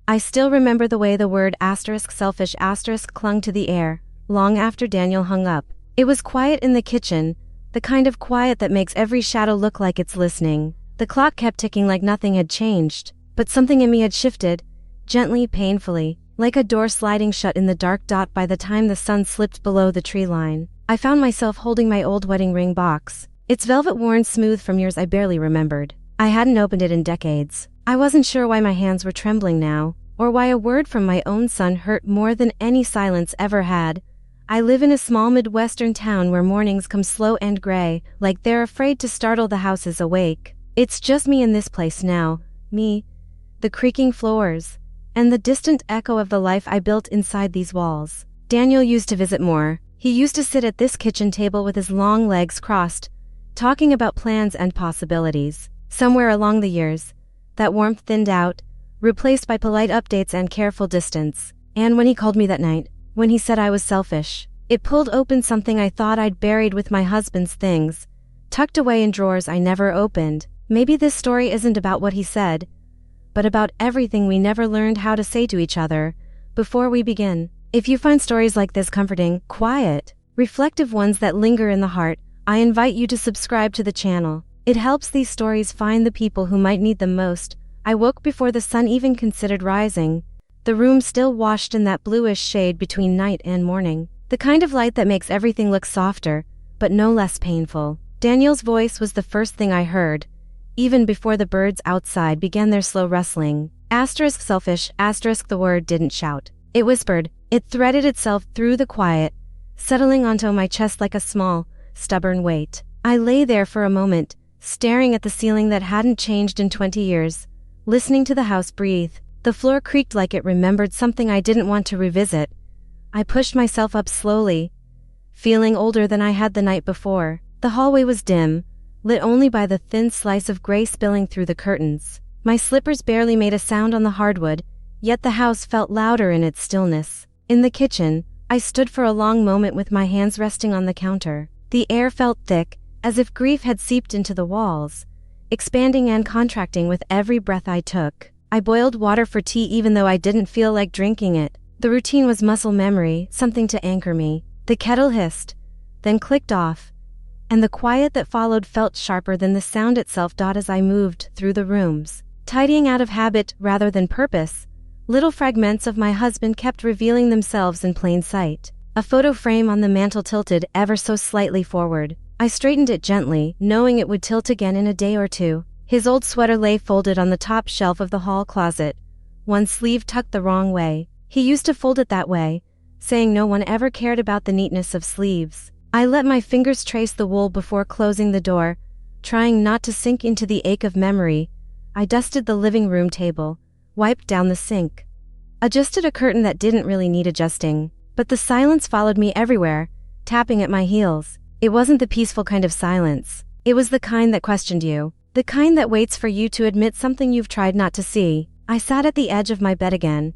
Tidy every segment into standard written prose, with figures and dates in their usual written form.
I still remember the way the word *selfish* clung to the air, long after Daniel hung up. It was quiet in the kitchen, the kind of quiet that makes every shadow look like it's listening. The clock kept ticking like nothing had changed, but something in me had shifted, gently, painfully, like a door sliding shut in the dark. By the time the sun slipped below the tree line, I found myself holding my old wedding ring box, its velvet worn smooth from years I barely remembered. I hadn't opened it in decades. I wasn't sure why my hands were trembling now, or why a word from my own son hurt more than any silence ever had. I live in a small Midwestern town where mornings come slow and gray, like they're afraid to startle the houses awake. It's just me in this place now, me, the creaking floors, and the distant echo of the life I built inside these walls. Daniel used to visit more. He used to sit at this kitchen table with his long legs crossed, talking about plans and possibilities. Somewhere along the years, that warmth thinned out, replaced by polite updates and careful distance. And when he called me that night, when he said I was selfish, it pulled open something I thought I'd buried with my husband's things, tucked away in drawers I never opened. Maybe this story isn't about what he said, but about everything we never learned how to say to each other. Before we begin, if you find stories like this comforting, quiet, reflective ones that linger in the heart, I invite you to subscribe to the channel. It helps these stories find the people who might need them most. I woke before the sun even considered rising, the room still washed in that bluish shade between night and morning, the kind of light that makes everything look softer, but no less painful. Daniel's voice was the first thing I heard, even before the birds outside began their slow rustling. *selfish*, the word didn't shout. It whispered. It threaded itself through the quiet, settling onto my chest like a small, stubborn weight. I lay there for a moment, staring at the ceiling that hadn't changed in 20 years, listening to the house breathe. The floor creaked like it remembered something I didn't want to revisit. I pushed myself up slowly, feeling older than I had the night before. The hallway was dim, lit only by the thin slice of gray spilling through the curtains. My slippers barely made a sound on the hardwood, yet the house felt louder in its stillness. In the kitchen, I stood for a long moment with my hands resting on the counter. The air felt thick, as if grief had seeped into the walls, expanding and contracting with every breath I took. I boiled water for tea even though I didn't feel like drinking it. The routine was muscle memory, something to anchor me. The kettle hissed, then clicked off, and the quiet that followed felt sharper than the sound itself. As I moved through the rooms, tidying out of habit rather than purpose, little fragments of my husband kept revealing themselves in plain sight. A photo frame on the mantel tilted ever so slightly forward. I straightened it gently, knowing it would tilt again in a day or two. His old sweater lay folded on the top shelf of the hall closet, one sleeve tucked the wrong way. He used to fold it that way, saying no one ever cared about the neatness of sleeves. I let my fingers trace the wool before closing the door, trying not to sink into the ache of memory. I dusted the living room table, wiped down the sink, adjusted a curtain that didn't really need adjusting. But the silence followed me everywhere, tapping at my heels. It wasn't the peaceful kind of silence. It was the kind that questioned you. The kind that waits for you to admit something you've tried not to see. I sat at the edge of my bed again,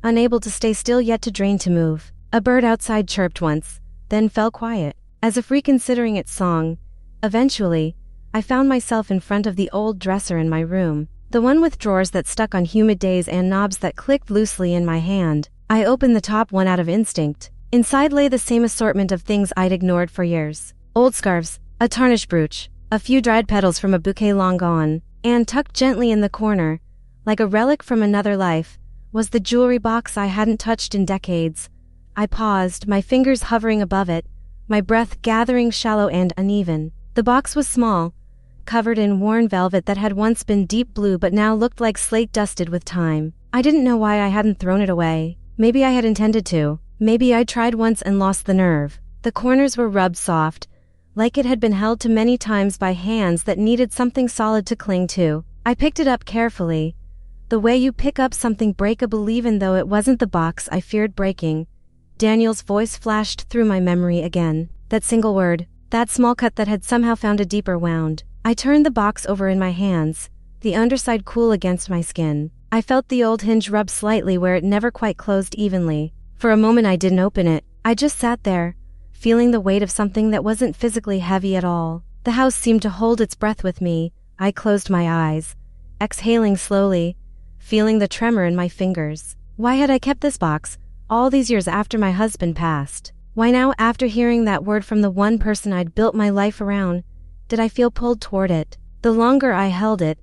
unable to stay still yet too drained to move. A bird outside chirped once, then fell quiet, as if reconsidering its song. Eventually, I found myself in front of the old dresser in my room, the one with drawers that stuck on humid days and knobs that clicked loosely in my hand. I opened the top one out of instinct. Inside lay the same assortment of things I'd ignored for years. Old scarves, a tarnished brooch, a few dried petals from a bouquet long gone, and tucked gently in the corner, like a relic from another life, was the jewelry box I hadn't touched in decades. I paused, my fingers hovering above it, my breath gathering shallow and uneven. The box was small, covered in worn velvet that had once been deep blue but now looked like slate dusted with time. I didn't know why I hadn't thrown it away. Maybe I had intended to. Maybe I'd tried once and lost the nerve. The corners were rubbed soft, like it had been held to many times by hands that needed something solid to cling to. I picked it up carefully, the way you pick up something breakable even though it wasn't the box I feared breaking. Daniel's voice flashed through my memory again. That single word, that small cut that had somehow found a deeper wound. I turned the box over in my hands, the underside cool against my skin. I felt the old hinge rub slightly where it never quite closed evenly. For a moment I didn't open it. I just sat there, feeling the weight of something that wasn't physically heavy at all. The house seemed to hold its breath with me. I closed my eyes, exhaling slowly, feeling the tremor in my fingers. Why had I kept this box all these years after my husband passed? Why now, after hearing that word from the one person I'd built my life around, did I feel pulled toward it? The longer I held it,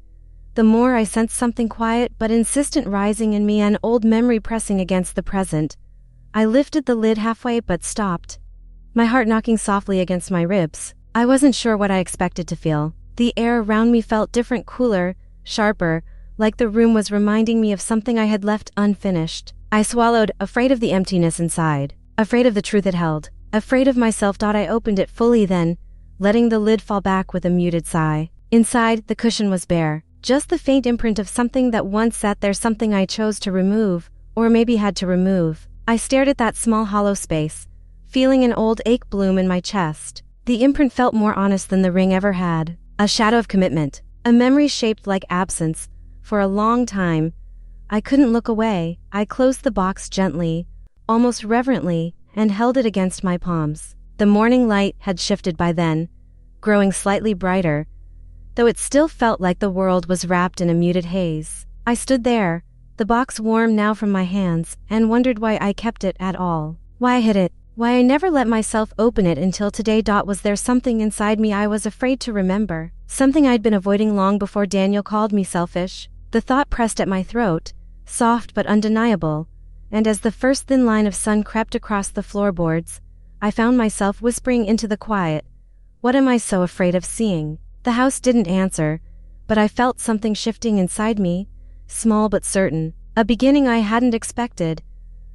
the more I sensed something quiet but insistent rising in me, an old memory pressing against the present. I lifted the lid halfway but stopped, my heart knocking softly against my ribs. I wasn't sure what I expected to feel. The air around me felt different, cooler, sharper, like the room was reminding me of something I had left unfinished. I swallowed, afraid of the emptiness inside, afraid of the truth it held, afraid of myself. I opened it fully then, letting the lid fall back with a muted sigh. Inside, the cushion was bare, just the faint imprint of something that once sat there, something I chose to remove, or maybe had to remove. I stared at that small hollow space, feeling an old ache bloom in my chest. The imprint felt more honest than the ring ever had, a shadow of commitment, a memory shaped like absence. For a long time, I couldn't look away. I closed the box gently, almost reverently, and held it against my palms. The morning light had shifted by then, growing slightly brighter, though it still felt like the world was wrapped in a muted haze. I stood there, the box warm now from my hands, and wondered why I kept it at all. Why I hid it. Why I never let myself open it until today. Was there something inside me I was afraid to remember? Something I'd been avoiding long before Daniel called me selfish? The thought pressed at my throat, soft but undeniable, and as the first thin line of sun crept across the floorboards, I found myself whispering into the quiet, "What am I so afraid of seeing?" The house didn't answer, but I felt something shifting inside me, small but certain, a beginning I hadn't expected.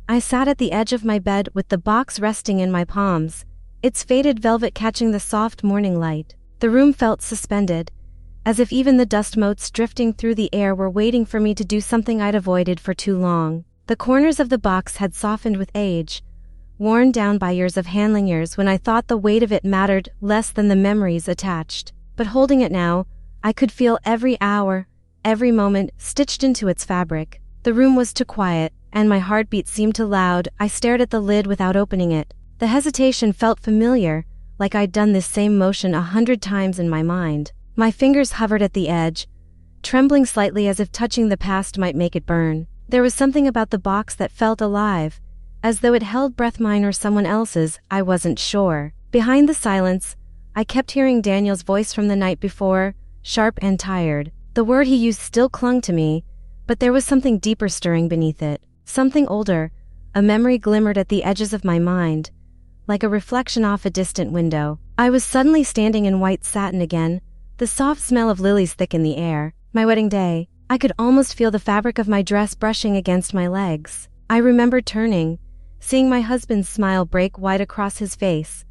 I sat at the edge of my bed with the box resting in my palms, its faded velvet catching the soft morning light. The room felt suspended, as if even the dust motes drifting through the air were waiting for me to do something I'd avoided for too long. The corners of the box had softened with age, worn down by years of handling, years when I thought the weight of it mattered less than the memories attached. But holding it now, I could feel every hour, every moment stitched into its fabric. The room was too quiet, and my heartbeat seemed too loud. I stared at the lid without opening it. The hesitation felt familiar, like I'd done this same motion 100 times in my mind. My fingers hovered at the edge, trembling slightly as if touching the past might make it burn. There was something about the box that felt alive, as though it held breath, mine or someone else's. I wasn't sure. Behind the silence, I kept hearing Daniel's voice from the night before, sharp and tired. The word he used still clung to me, but there was something deeper stirring beneath it. Something older. A memory glimmered at the edges of my mind, like a reflection off a distant window. I was suddenly standing in white satin again, the soft smell of lilies thick in the air. My wedding day. I could almost feel the fabric of my dress brushing against my legs. I remembered turning, seeing my husband's smile break wide across his face,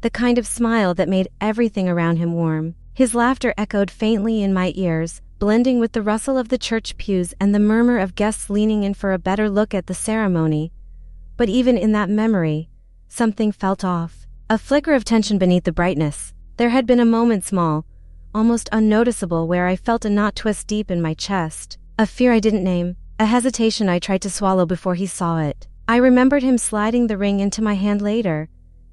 the kind of smile that made everything around him warm. His laughter echoed faintly in my ears, blending with the rustle of the church pews and the murmur of guests leaning in for a better look at the ceremony. But even in that memory, something felt off. A flicker of tension beneath the brightness. There had been a moment, small, almost unnoticeable, where I felt a knot twist deep in my chest. A fear I didn't name, a hesitation I tried to swallow before he saw it. I remembered him sliding the ring into my hand later,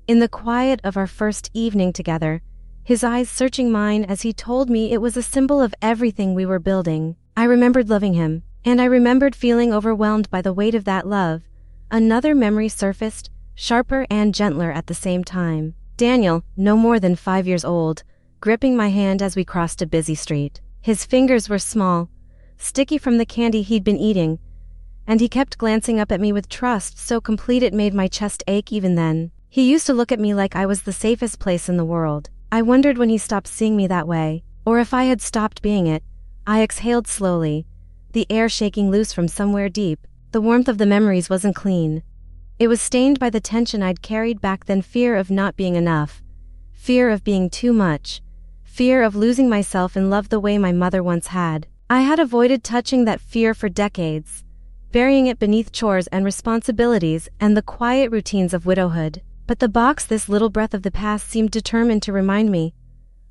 in the quiet of our first evening together, his eyes searching mine as he told me it was a symbol of everything we were building. I remembered loving him, and I remembered feeling overwhelmed by the weight of that love. Another memory surfaced, sharper and gentler at the same time. Daniel, no more than 5 years old, gripping my hand as we crossed a busy street. His fingers were small, sticky from the candy he'd been eating, and he kept glancing up at me with trust so complete it made my chest ache even then. He used to look at me like I was the safest place in the world. I wondered when he stopped seeing me that way, or if I had stopped being it. I exhaled slowly, the air shaking loose from somewhere deep. The warmth of the memories wasn't clean. It was stained by the tension I'd carried back then, fear of not being enough, fear of being too much, fear of losing myself in love the way my mother once had. I had avoided touching that fear for decades, burying it beneath chores and responsibilities and the quiet routines of widowhood. But the box, this little breath of the past, seemed determined to remind me.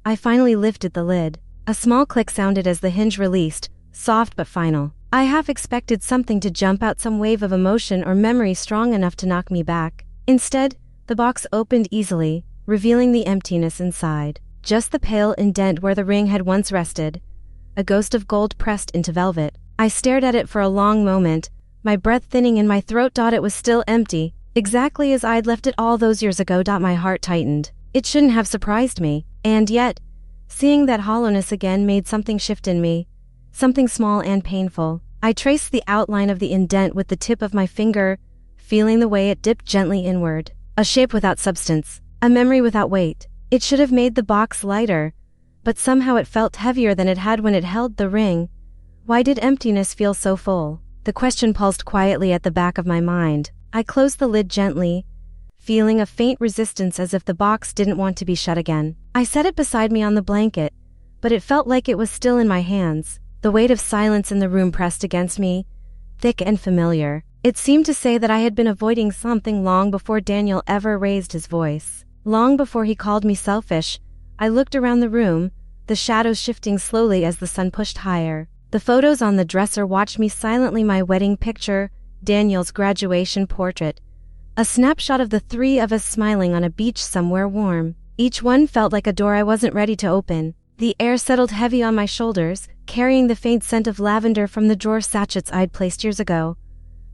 I finally lifted the lid. A small click sounded as the hinge released, soft but final. I half expected something to jump out, some wave of emotion or memory strong enough to knock me back. Instead, the box opened easily, revealing the emptiness inside. Just the pale indent where the ring had once rested, a ghost of gold pressed into velvet. I stared at it for a long moment, my breath thinning in my throat. It was still empty, exactly as I'd left it all those years ago. My heart tightened. It shouldn't have surprised me, and yet, seeing that hollowness again made something shift in me. Something small and painful. I traced the outline of the indent with the tip of my finger, feeling the way it dipped gently inward. A shape without substance, a memory without weight. It should have made the box lighter, but somehow it felt heavier than it had when it held the ring. Why did emptiness feel so full? The question pulsed quietly at the back of my mind. I closed the lid gently, feeling a faint resistance as if the box didn't want to be shut again. I set it beside me on the blanket, but it felt like it was still in my hands. The weight of silence in the room pressed against me, thick and familiar. It seemed to say that I had been avoiding something long before Daniel ever raised his voice. Long before he called me selfish. I looked around the room, the shadows shifting slowly as the sun pushed higher. The photos on the dresser watched me silently. My wedding picture, Daniel's graduation portrait, a snapshot of the three of us smiling on a beach somewhere warm. Each one felt like a door I wasn't ready to open. The air settled heavy on my shoulders, carrying the faint scent of lavender from the drawer sachets I'd placed years ago.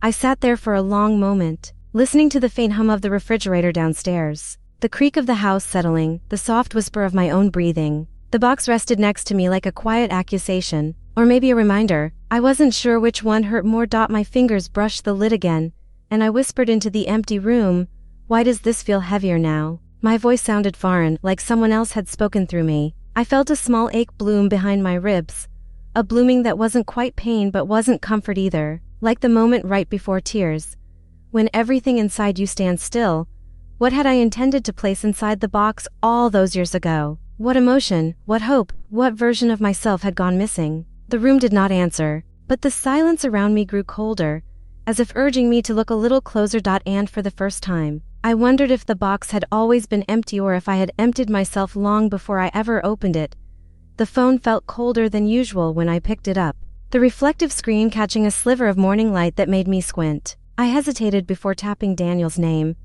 I sat there for a long moment, listening to the faint hum of the refrigerator downstairs, the creak of the house settling, the soft whisper of my own breathing. The box rested next to me like a quiet accusation, or maybe a reminder. I wasn't sure which one hurt more. My fingers brushed the lid again, and I whispered into the empty room, "Why does this feel heavier now?" My voice sounded foreign, like someone else had spoken through me. I felt a small ache bloom behind my ribs, a blooming that wasn't quite pain but wasn't comfort either, like the moment right before tears, when everything inside you stands still. What had I intended to place inside the box all those years ago? What emotion, what hope, what version of myself had gone missing? The room did not answer, but the silence around me grew colder, as if urging me to look a little closer. And for the first time, I wondered if the box had always been empty or if I had emptied myself long before I ever opened it. The phone felt colder than usual when I picked it up, the reflective screen catching a sliver of morning light that made me squint. I hesitated before tapping Daniel's name,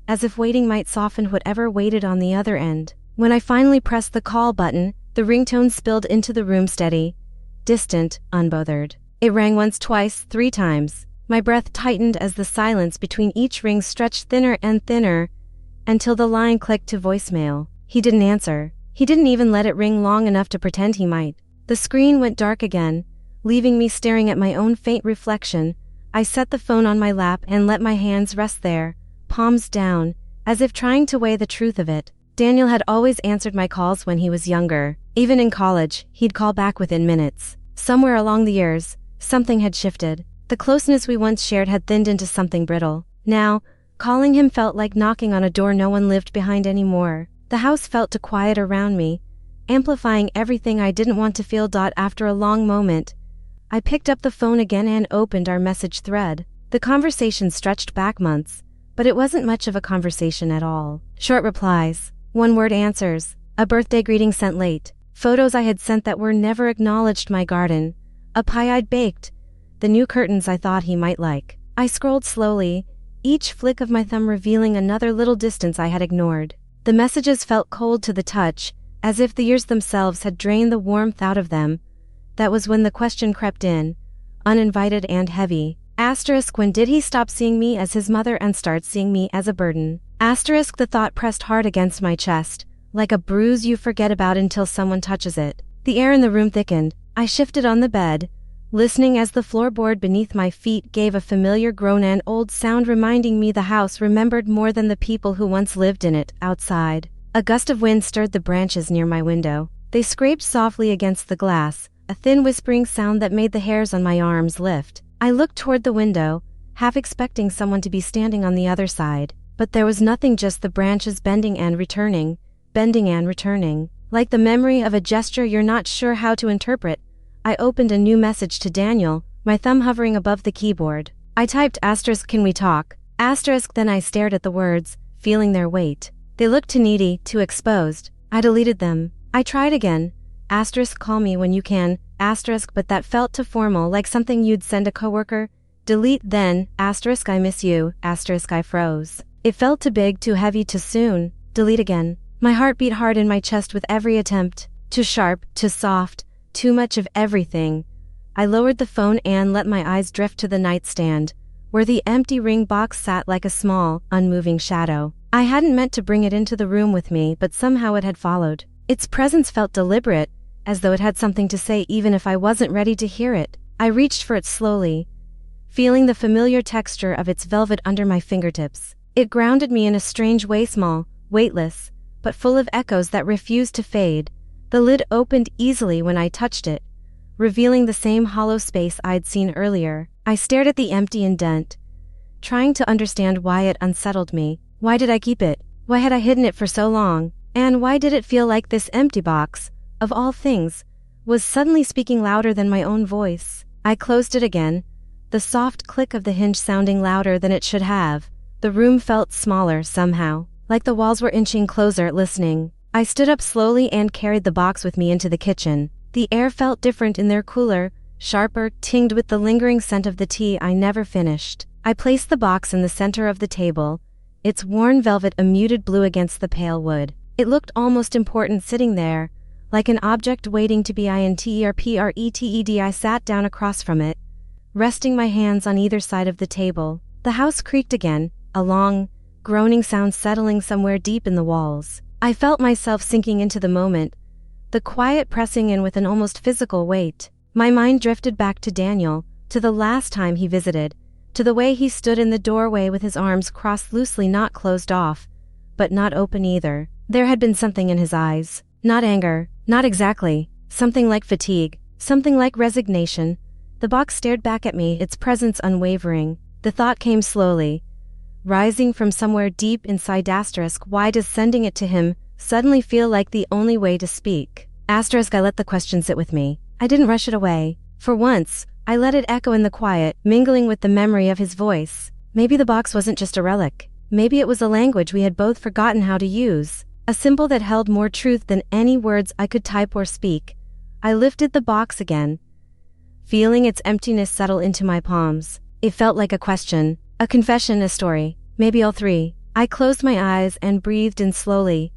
as if waiting might soften whatever waited on the other end. When I finally pressed the call button, the ringtone spilled into the room, steady, distant, unbothered. It rang once, twice, 3 times. My breath tightened as the silence between each ring stretched thinner and thinner, until the line clicked to voicemail. He didn't answer. He didn't even let it ring long enough to pretend he might. The screen went dark again, leaving me staring at my own faint reflection. I set the phone on my lap and let my hands rest there, palms down, as if trying to weigh the truth of it. Daniel had always answered my calls when he was younger. Even in college, he'd call back within minutes. Somewhere along the years, something had shifted. The closeness we once shared had thinned into something brittle. Now, calling him felt like knocking on a door no one lived behind anymore. The house felt too quiet around me, amplifying everything I didn't want to feel. After a long moment, I picked up the phone again and opened our message thread. The conversation stretched back months, but it wasn't much of a conversation at all. Short replies, one-word answers, a birthday greeting sent late, photos I had sent that were never acknowledged, my garden, a pie I'd baked, the new curtains I thought he might like. I scrolled slowly, each flick of my thumb revealing another little distance I had ignored. The messages felt cold to the touch, as if the years themselves had drained the warmth out of them. That was when the question crept in, uninvited and heavy. Asterisk, when did he stop seeing me as his mother and start seeing me as a burden? Asterisk, the thought pressed hard against my chest, like a bruise you forget about until someone touches it. The air in the room thickened. I shifted on the bed, listening as the floorboard beneath my feet gave a familiar groan, an old sound reminding me the house remembered more than the people who once lived in it. Outside, a gust of wind stirred the branches near my window. They scraped softly against the glass, a thin whispering sound that made the hairs on my arms lift. I looked toward the window, half expecting someone to be standing on the other side, but there was nothing, just the branches bending and returning, like the memory of a gesture you're not sure how to interpret. I opened a new message to Daniel, my thumb hovering above the keyboard. I typed asterisk, can we talk? Asterisk, then I stared at the words, feeling their weight. They looked too needy, too exposed. I deleted them. I tried again. Asterisk, call me when you can. Asterisk, but that felt too formal, like something you'd send a coworker. Delete then. Asterisk, I miss you. Asterisk, I froze. It felt too big, too heavy, too soon. Delete again. My heart beat hard in my chest with every attempt. Too sharp, too soft. Too much of everything. I lowered the phone and let my eyes drift to the nightstand, where the empty ring box sat like a small, unmoving shadow. I hadn't meant to bring it into the room with me, but somehow it had followed. Its presence felt deliberate, as though it had something to say even if I wasn't ready to hear it. I reached for it slowly, feeling the familiar texture of its velvet under my fingertips. It grounded me in a strange way, small, weightless, but full of echoes that refused to fade. The lid opened easily when I touched it, revealing the same hollow space I'd seen earlier. I stared at the empty indent, trying to understand why it unsettled me. Why did I keep it? Why had I hidden it for so long? And why did it feel like this empty box, of all things, was suddenly speaking louder than my own voice? I closed it again, the soft click of the hinge sounding louder than it should have. The room felt smaller somehow, like the walls were inching closer, listening. I stood up slowly and carried the box with me into the kitchen. The air felt different in there, cooler, sharper, tinged with the lingering scent of the tea I never finished. I placed the box in the center of the table, its worn velvet a muted blue against the pale wood. It looked almost important sitting there, like an object waiting to be interpreted. I sat down across from it, resting my hands on either side of the table. The house creaked again, a long, groaning sound settling somewhere deep in the walls. I felt myself sinking into the moment, the quiet pressing in with an almost physical weight. My mind drifted back to Daniel, to the last time he visited, to the way he stood in the doorway with his arms crossed loosely, not closed off, but not open either. There had been something in his eyes. Not anger, not exactly, something like fatigue, something like resignation. The box stared back at me, its presence unwavering. The thought came slowly, rising from somewhere deep inside. Why does sending it to him suddenly feel like the only way to speak? I let the question sit with me. I didn't rush it away. For once, I let it echo in the quiet, mingling with the memory of his voice. Maybe the box wasn't just a relic. Maybe it was a language we had both forgotten how to use. A symbol that held more truth than any words I could type or speak. I lifted the box again, feeling its emptiness settle into my palms. It felt like a question, a confession, a story, maybe all three. I closed my eyes and breathed in slowly,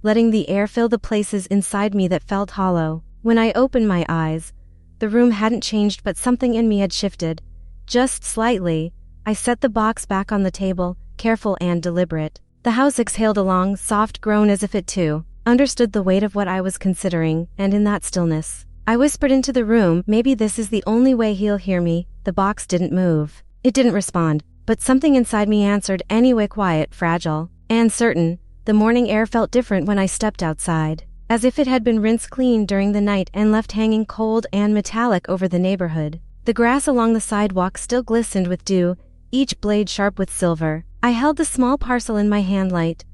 letting the air fill the places inside me that felt hollow. When I opened my eyes, the room hadn't changed, but something in me had shifted. Just slightly. I set the box back on the table, careful and deliberate. The house exhaled a long, soft groan as if it too understood the weight of what I was considering, and in that stillness, I whispered into the room, maybe this is the only way he'll hear me. The box didn't move. It didn't respond, but something inside me answered anyway, quiet, fragile, and certain. The morning air felt different when I stepped outside, as if it had been rinsed clean during the night and left hanging cold and metallic over the neighborhood. The grass along the sidewalk still glistened with dew, each blade sharp with silver. I held the small parcel in my hand, light,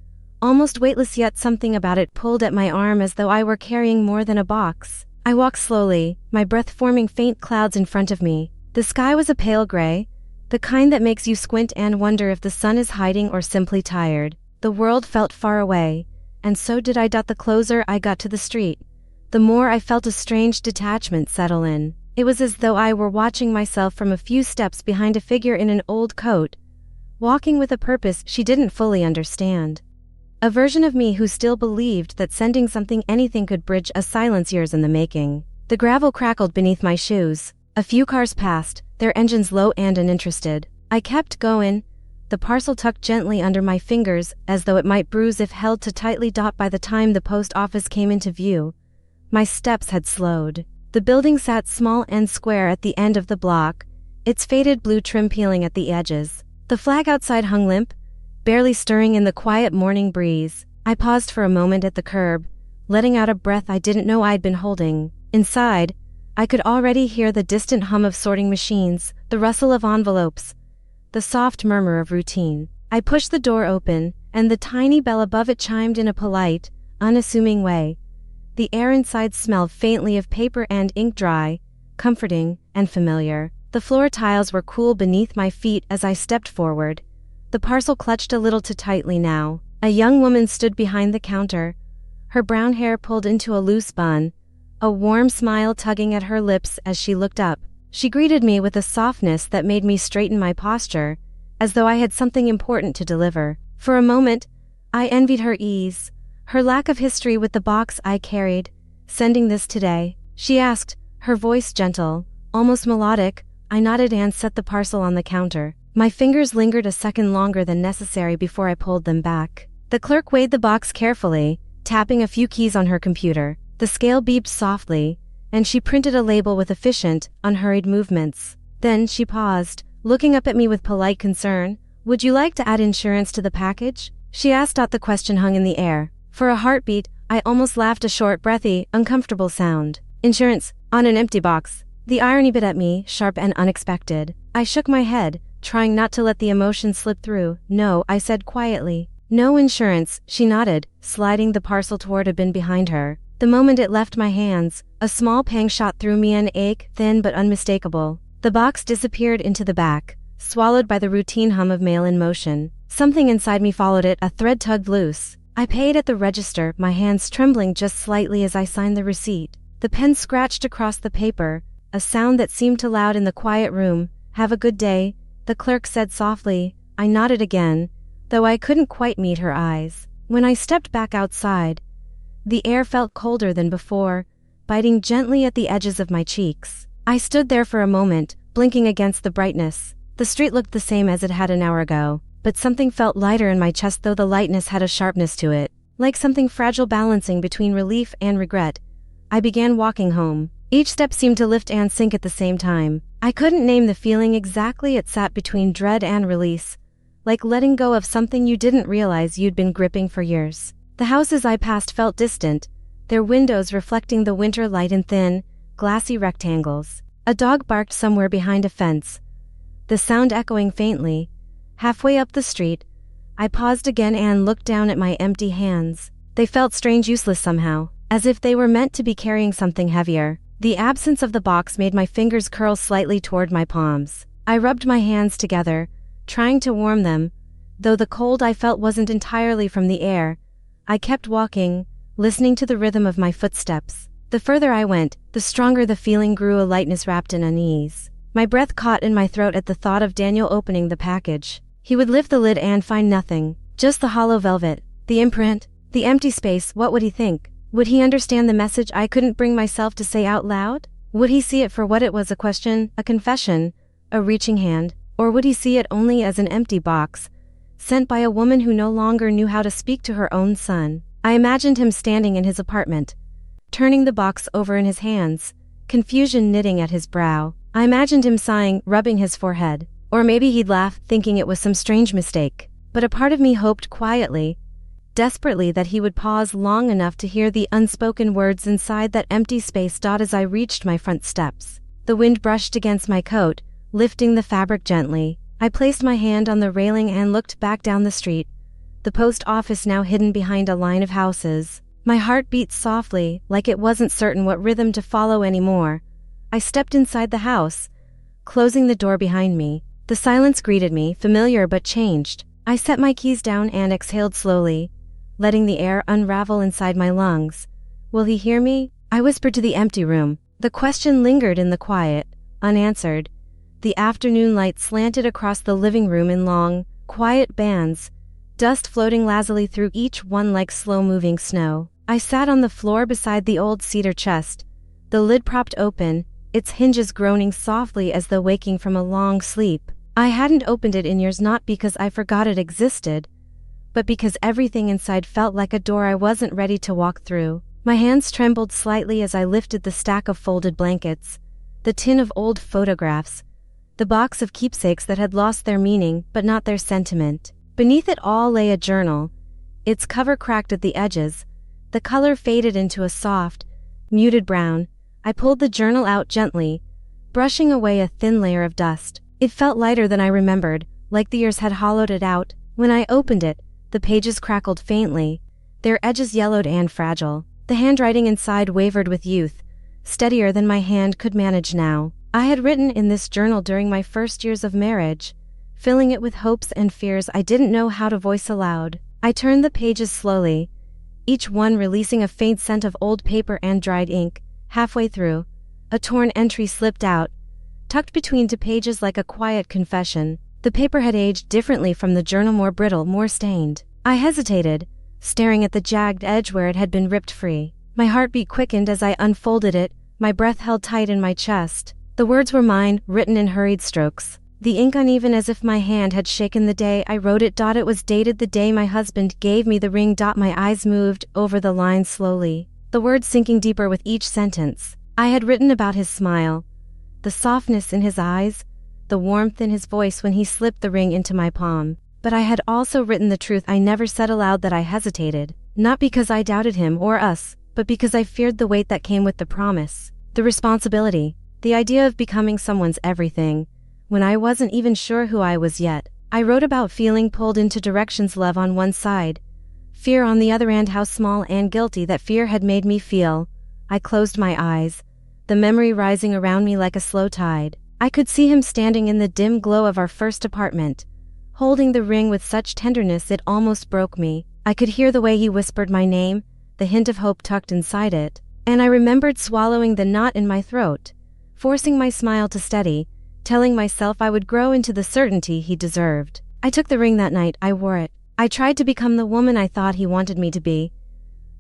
almost weightless, yet something about it pulled at my arm as though I were carrying more than a box. I walked slowly, my breath forming faint clouds in front of me. The sky was a pale gray, the kind that makes you squint and wonder if the sun is hiding or simply tired. The world felt far away, and so did I. The closer I got to the street, the more I felt a strange detachment settle in. It was as though I were watching myself from a few steps behind, a figure in an old coat, walking with a purpose she didn't fully understand. A version of me who still believed that sending something, anything, could bridge a silence years in the making. The gravel crackled beneath my shoes. A few cars passed, their engines low and uninterested. I kept going, the parcel tucked gently under my fingers as though it might bruise if held too tightly. By the time the post office came into view, my steps had slowed. The building sat small and square at the end of the block, its faded blue trim peeling at the edges. The flag outside hung limp, barely stirring in the quiet morning breeze. I paused for a moment at the curb, letting out a breath I didn't know I'd been holding. Inside, I could already hear the distant hum of sorting machines, the rustle of envelopes, the soft murmur of routine. I pushed the door open, and the tiny bell above it chimed in a polite, unassuming way. The air inside smelled faintly of paper and ink, dry, comforting, and familiar. The floor tiles were cool beneath my feet as I stepped forward. The parcel clutched a little too tightly now. A young woman stood behind the counter, her brown hair pulled into a loose bun, a warm smile tugging at her lips as she looked up. She greeted me with a softness that made me straighten my posture, as though I had something important to deliver. For a moment, I envied her ease, her lack of history with the box I carried. "Sending this today?" she asked, her voice gentle, almost melodic. I nodded and set the parcel on the counter. My fingers lingered a second longer than necessary before I pulled them back. The clerk weighed the box carefully, tapping a few keys on her computer. The scale beeped softly, and she printed a label with efficient, unhurried movements. Then she paused, looking up at me with polite concern. "Would you like to add insurance to the package?" she asked. The question hung in the air. For a heartbeat, I almost laughed, a short, breathy, uncomfortable sound. Insurance, on an empty box. The irony bit at me, sharp and unexpected. I shook my head, trying not to let the emotion slip through. "No," I said quietly. "No insurance," she nodded, sliding the parcel toward a bin behind her. The moment it left my hands, a small pang shot through me, an ache, thin but unmistakable. The box disappeared into the back, swallowed by the routine hum of mail in motion. Something inside me followed it, a thread tugged loose. I paid at the register, my hands trembling just slightly as I signed the receipt. The pen scratched across the paper, a sound that seemed too loud in the quiet room. "Have a good day," the clerk said softly. I nodded again, though I couldn't quite meet her eyes. When I stepped back outside, the air felt colder than before, biting gently at the edges of my cheeks. I stood there for a moment, blinking against the brightness. The street looked the same as it had an hour ago, but something felt lighter in my chest, though the lightness had a sharpness to it, like something fragile balancing between relief and regret. I began walking home. Each step seemed to lift and sink at the same time. I couldn't name the feeling exactly. It sat between dread and release, like letting go of something you didn't realize you'd been gripping for years. The houses I passed felt distant, their windows reflecting the winter light in thin, glassy rectangles. A dog barked somewhere behind a fence, the sound echoing faintly. Halfway up the street, I paused again and looked down at my empty hands. They felt strange, useless somehow, as if they were meant to be carrying something heavier. The absence of the box made my fingers curl slightly toward my palms. I rubbed my hands together, trying to warm them, though the cold I felt wasn't entirely from the air. I kept walking, listening to the rhythm of my footsteps. The further I went, the stronger the feeling grew, a lightness wrapped in unease. My breath caught in my throat at the thought of Daniel opening the package. He would lift the lid and find nothing, just the hollow velvet, the imprint, the empty space. What would he think? Would he understand the message I couldn't bring myself to say out loud? Would he see it for what it was, a question, a confession, a reaching hand? Or would he see it only as an empty box, sent by a woman who no longer knew how to speak to her own son? I imagined him standing in his apartment, turning the box over in his hands, confusion knitting at his brow. I imagined him sighing, rubbing his forehead. Or maybe he'd laugh, thinking it was some strange mistake. But a part of me hoped quietly, desperately, that he would pause long enough to hear the unspoken words inside that empty space. As I reached my front steps, the wind brushed against my coat, lifting the fabric gently. I placed my hand on the railing and looked back down the street, the post office now hidden behind a line of houses. My heart beat softly, like it wasn't certain what rhythm to follow anymore. I stepped inside the house, closing the door behind me. The silence greeted me, familiar but changed. I set my keys down and exhaled slowly, letting the air unravel inside my lungs. "Will he hear me?" I whispered to the empty room. The question lingered in the quiet, unanswered. The afternoon light slanted across the living room in long, quiet bands, dust floating lazily through each one like slow-moving snow. I sat on the floor beside the old cedar chest, the lid propped open, its hinges groaning softly as though waking from a long sleep. I hadn't opened it in years, not because I forgot it existed, but because everything inside felt like a door I wasn't ready to walk through. My hands trembled slightly as I lifted the stack of folded blankets, the tin of old photographs, the box of keepsakes that had lost their meaning but not their sentiment. Beneath it all lay a journal, its cover cracked at the edges, the color faded into a soft, muted brown. I pulled the journal out gently, brushing away a thin layer of dust. It felt lighter than I remembered, like the years had hollowed it out. When I opened it, the pages crackled faintly, their edges yellowed and fragile. The handwriting inside wavered with youth, steadier than my hand could manage now. I had written in this journal during my first years of marriage, filling it with hopes and fears I didn't know how to voice aloud. I turned the pages slowly, each one releasing a faint scent of old paper and dried ink. Halfway through, a torn entry slipped out, tucked between two pages like a quiet confession. The paper had aged differently from the journal, more brittle, more stained. I hesitated, staring at the jagged edge where it had been ripped free. My heartbeat quickened as I unfolded it, my breath held tight in my chest. The words were mine, written in hurried strokes. The ink uneven as if my hand had shaken the day I wrote it. It was dated the day my husband gave me the ring. My eyes moved over the lines slowly, the words sinking deeper with each sentence. I had written about his smile, the softness in his eyes, the warmth in his voice when he slipped the ring into my palm. But I had also written the truth I never said aloud, that I hesitated, not because I doubted him or us, but because I feared the weight that came with the promise, the responsibility, the idea of becoming someone's everything, when I wasn't even sure who I was yet. I wrote about feeling pulled into directions, love on one side, fear on the other, and how small and guilty that fear had made me feel. I closed my eyes, the memory rising around me like a slow tide. I could see him standing in the dim glow of our first apartment, holding the ring with such tenderness it almost broke me. I could hear the way he whispered my name, the hint of hope tucked inside it, and I remembered swallowing the knot in my throat, forcing my smile to steady, telling myself I would grow into the certainty he deserved. I took the ring that night, I wore it. I tried to become the woman I thought he wanted me to be.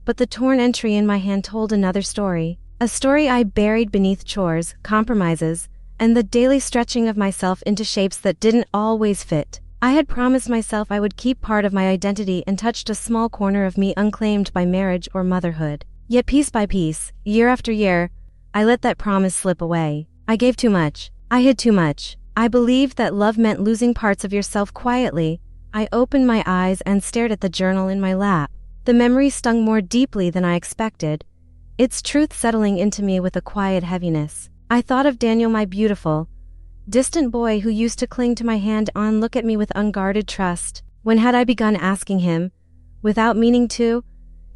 But the torn entry in my hand told another story, a story I buried beneath chores, compromises, and the daily stretching of myself into shapes that didn't always fit. I had promised myself I would keep part of my identity and touched a small corner of me unclaimed by marriage or motherhood. Yet piece by piece, year after year, I let that promise slip away. I gave too much. I hid too much. I believed that love meant losing parts of yourself quietly. I opened my eyes and stared at the journal in my lap. The memory stung more deeply than I expected, its truth settling into me with a quiet heaviness. I thought of Daniel, my beautiful, distant boy who used to cling to my hand and look at me with unguarded trust. When had I begun asking him, without meaning to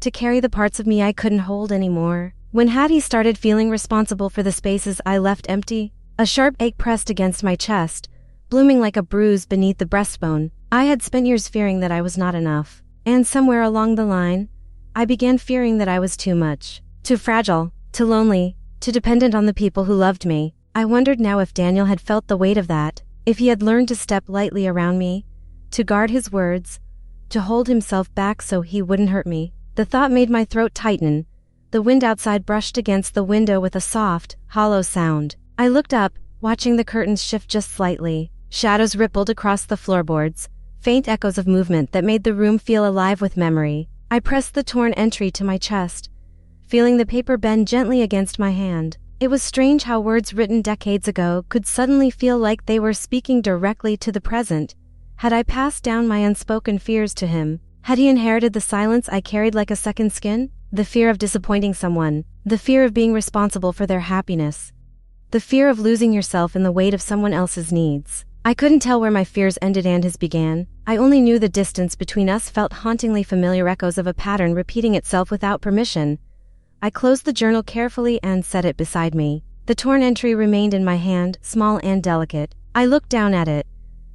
carry the parts of me I couldn't hold anymore? When had he started feeling responsible for the spaces I left empty? A sharp ache pressed against my chest, blooming like a bruise beneath the breastbone. I had spent years fearing that I was not enough, and somewhere along the line, I began fearing that I was too much, too fragile, too lonely, too dependent on the people who loved me. I wondered now if Daniel had felt the weight of that, if he had learned to step lightly around me, to guard his words, to hold himself back so he wouldn't hurt me. The thought made my throat tighten. The wind outside brushed against the window with a soft, hollow sound. I looked up, watching the curtains shift just slightly. Shadows rippled across the floorboards, faint echoes of movement that made the room feel alive with memory. I pressed the torn entry to my chest, feeling the paper bend gently against my hand. It was strange how words written decades ago could suddenly feel like they were speaking directly to the present. Had I passed down my unspoken fears to him? Had he inherited the silence I carried like a second skin? The fear of disappointing someone, the fear of being responsible for their happiness, the fear of losing yourself in the weight of someone else's needs. I couldn't tell where my fears ended and his began. I only knew the distance between us felt hauntingly familiar, echoes of a pattern repeating itself without permission. I closed the journal carefully and set it beside me. The torn entry remained in my hand, small and delicate. I looked down at it,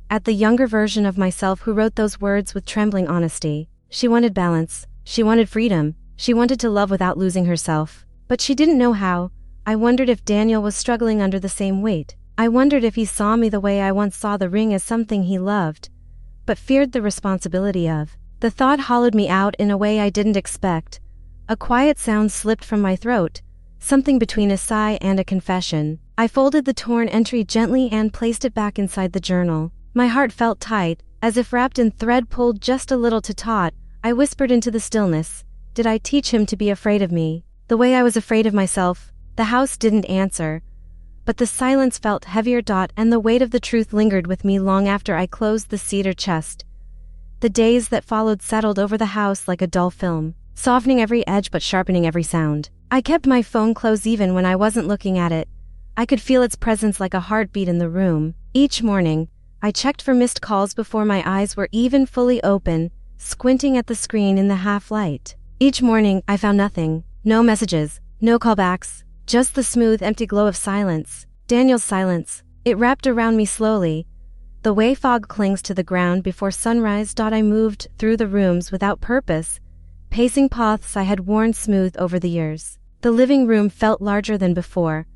at the younger version of myself who wrote those words with trembling honesty. She wanted balance. She wanted freedom. She wanted to love without losing herself. But she didn't know how. I wondered if Daniel was struggling under the same weight. I wondered if he saw me the way I once saw the ring, as something he loved, but feared the responsibility of. The thought hollowed me out in a way I didn't expect. A quiet sound slipped from my throat, something between a sigh and a confession. I folded the torn entry gently and placed it back inside the journal. My heart felt tight, as if wrapped in thread pulled just a little too taut. I whispered into the stillness, did I teach him to be afraid of me, the way I was afraid of myself? The house didn't answer, but the silence felt heavier, and the weight of the truth lingered with me long after I closed the cedar chest. The days that followed settled over the house like a dull film, softening every edge but sharpening every sound. I kept my phone close even when I wasn't looking at it. I could feel its presence like a heartbeat in the room. Each morning, I checked for missed calls before my eyes were even fully open, squinting at the screen in the half-light. Each morning, I found nothing. No messages, no callbacks, just the smooth, empty glow of silence. Daniel's silence. It wrapped around me slowly, the way fog clings to the ground before sunrise. I moved through the rooms without purpose, pacing paths I had worn smooth over the years. The living room felt larger than before,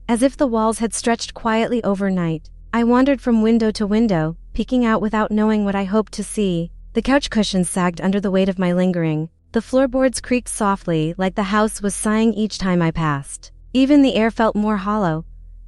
as if the walls had stretched quietly overnight. I wandered from window to window, peeking out without knowing what I hoped to see. The couch cushions sagged under the weight of my lingering. The floorboards creaked softly, like the house was sighing each time I passed. Even the air felt more hollow,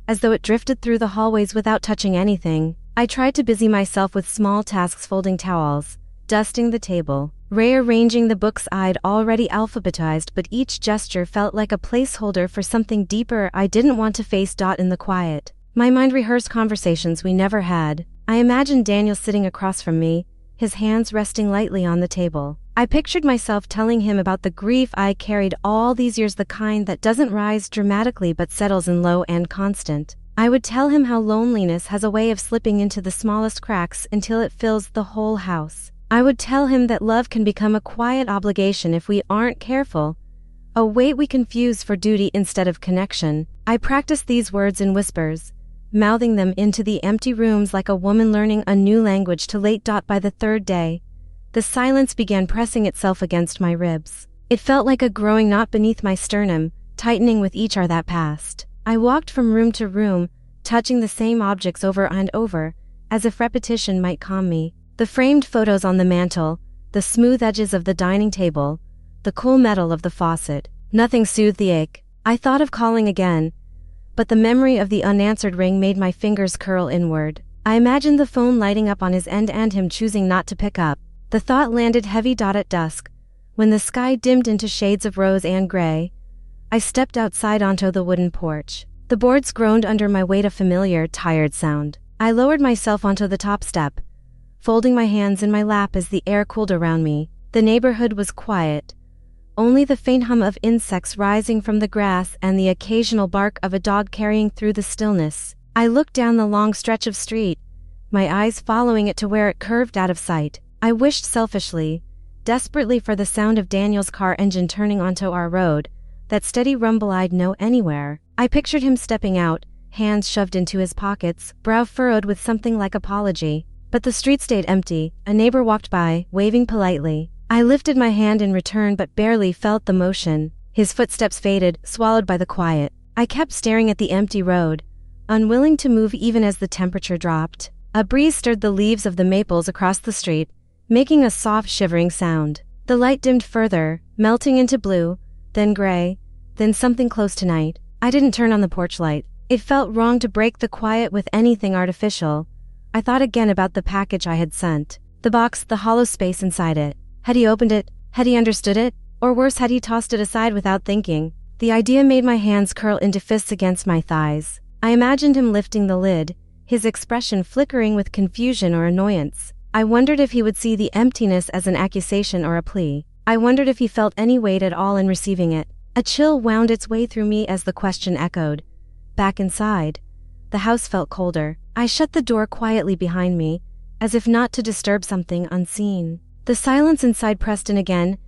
as though it drifted through the hallways without touching anything. I tried to busy myself with small tasks, folding towels, dusting the table, rearranging the books I'd already alphabetized, but each gesture felt like a placeholder for something deeper I didn't want to face. In the quiet, my mind rehearsed conversations we never had. I imagined Daniel sitting across from me, his hands resting lightly on the table. I pictured myself telling him about the grief I carried all these years, the kind that doesn't rise dramatically but settles in low and constant. I would tell him how loneliness has a way of slipping into the smallest cracks until it fills the whole house. I would tell him that love can become a quiet obligation if we aren't careful, a weight we confuse for duty instead of connection. I practiced these words in whispers, mouthing them into the empty rooms like a woman learning a new language. By the third day, the silence began pressing itself against my ribs. It felt like a growing knot beneath my sternum, tightening with each hour that passed. I walked from room to room, touching the same objects over and over, as if repetition might calm me. The framed photos on the mantel, the smooth edges of the dining table, the cool metal of the faucet. Nothing soothed the ache. I thought of calling again, but the memory of the unanswered ring made my fingers curl inward. I imagined the phone lighting up on his end and him choosing not to pick up. The thought landed heavy. At dusk, when the sky dimmed into shades of rose and gray, I stepped outside onto the wooden porch. The boards groaned under my weight, a familiar, tired sound. I lowered myself onto the top step, folding my hands in my lap as the air cooled around me. The neighborhood was quiet, only the faint hum of insects rising from the grass and the occasional bark of a dog carrying through the stillness. I looked down the long stretch of street, my eyes following it to where it curved out of sight. I wished selfishly, desperately, for the sound of Daniel's car engine turning onto our road, that steady rumble I'd know anywhere. I pictured him stepping out, hands shoved into his pockets, brow furrowed with something like apology. But the street stayed empty. A neighbor walked by, waving politely. I lifted my hand in return but barely felt the motion. His footsteps faded, swallowed by the quiet. I kept staring at the empty road, unwilling to move even as the temperature dropped. A breeze stirred the leaves of the maples across the street, making a soft shivering sound. The light dimmed further, melting into blue, then gray, then something close to night. I didn't turn on the porch light. It felt wrong to break the quiet with anything artificial. I thought again about the package I had sent. The box, the hollow space inside it. Had he opened it? Had he understood it? Or worse, had he tossed it aside without thinking? The idea made my hands curl into fists against my thighs. I imagined him lifting the lid, his expression flickering with confusion or annoyance. I wondered if he would see the emptiness as an accusation or a plea. I wondered if he felt any weight at all in receiving it. A chill wound its way through me as the question echoed. Back inside, the house felt colder. I shut the door quietly behind me, as if not to disturb something unseen. The silence inside pressed in again,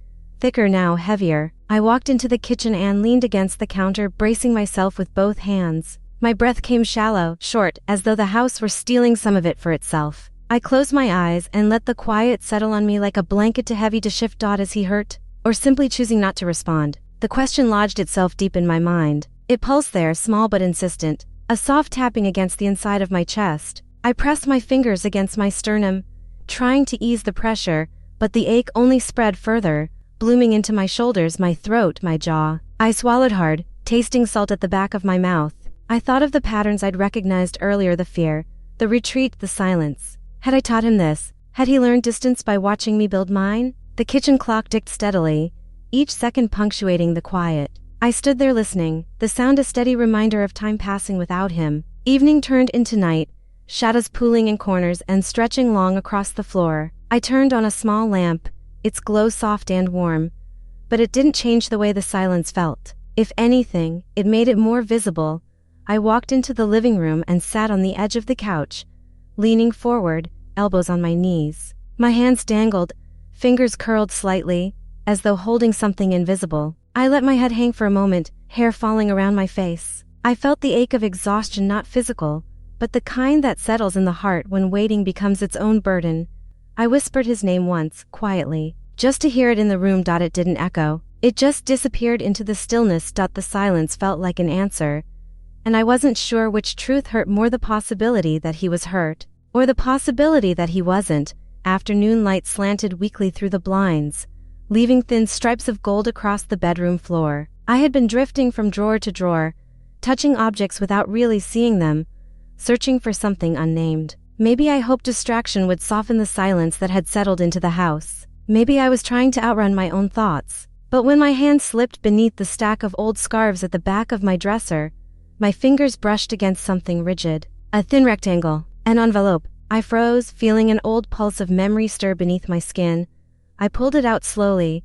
thicker now, heavier. I walked into the kitchen and leaned against the counter, bracing myself with both hands. My breath came shallow, short, as though the house were stealing some of it for itself. I closed my eyes and let the quiet settle on me like a blanket, too heavy to shift. Is he hurt? Or simply choosing not to respond? The question lodged itself deep in my mind. It pulsed there, small but insistent, a soft tapping against the inside of my chest. I pressed my fingers against my sternum, trying to ease the pressure, but the ache only spread further, blooming into my shoulders, my throat, my jaw. I swallowed hard, tasting salt at the back of my mouth. I thought of the patterns I'd recognized earlier, the fear, the retreat, the silence. Had I taught him this? Had he learned distance by watching me build mine? The kitchen clock ticked steadily, each second punctuating the quiet. I stood there listening, the sound a steady reminder of time passing without him. Evening turned into night, shadows pooling in corners and stretching long across the floor. I turned on a small lamp, its glow soft and warm, but it didn't change the way the silence felt. If anything, it made it more visible. I walked into the living room and sat on the edge of the couch, leaning forward, elbows on my knees. My hands dangled, fingers curled slightly, as though holding something invisible. I let my head hang for a moment, hair falling around my face. I felt the ache of exhaustion, not physical, but the kind that settles in the heart when waiting becomes its own burden. I whispered his name once, quietly, just to hear it in the room. It didn't echo. It just disappeared into the stillness. The silence felt like an answer, and I wasn't sure which truth hurt more, the possibility that he was hurt, or the possibility that he wasn't. Afternoon light slanted weakly through the blinds, leaving thin stripes of gold across the bedroom floor. I had been drifting from drawer to drawer, touching objects without really seeing them, searching for something unnamed. Maybe I hoped distraction would soften the silence that had settled into the house. Maybe I was trying to outrun my own thoughts. But when my hand slipped beneath the stack of old scarves at the back of my dresser, my fingers brushed against something rigid. A thin rectangle. An envelope. I froze, feeling an old pulse of memory stir beneath my skin. I pulled it out slowly,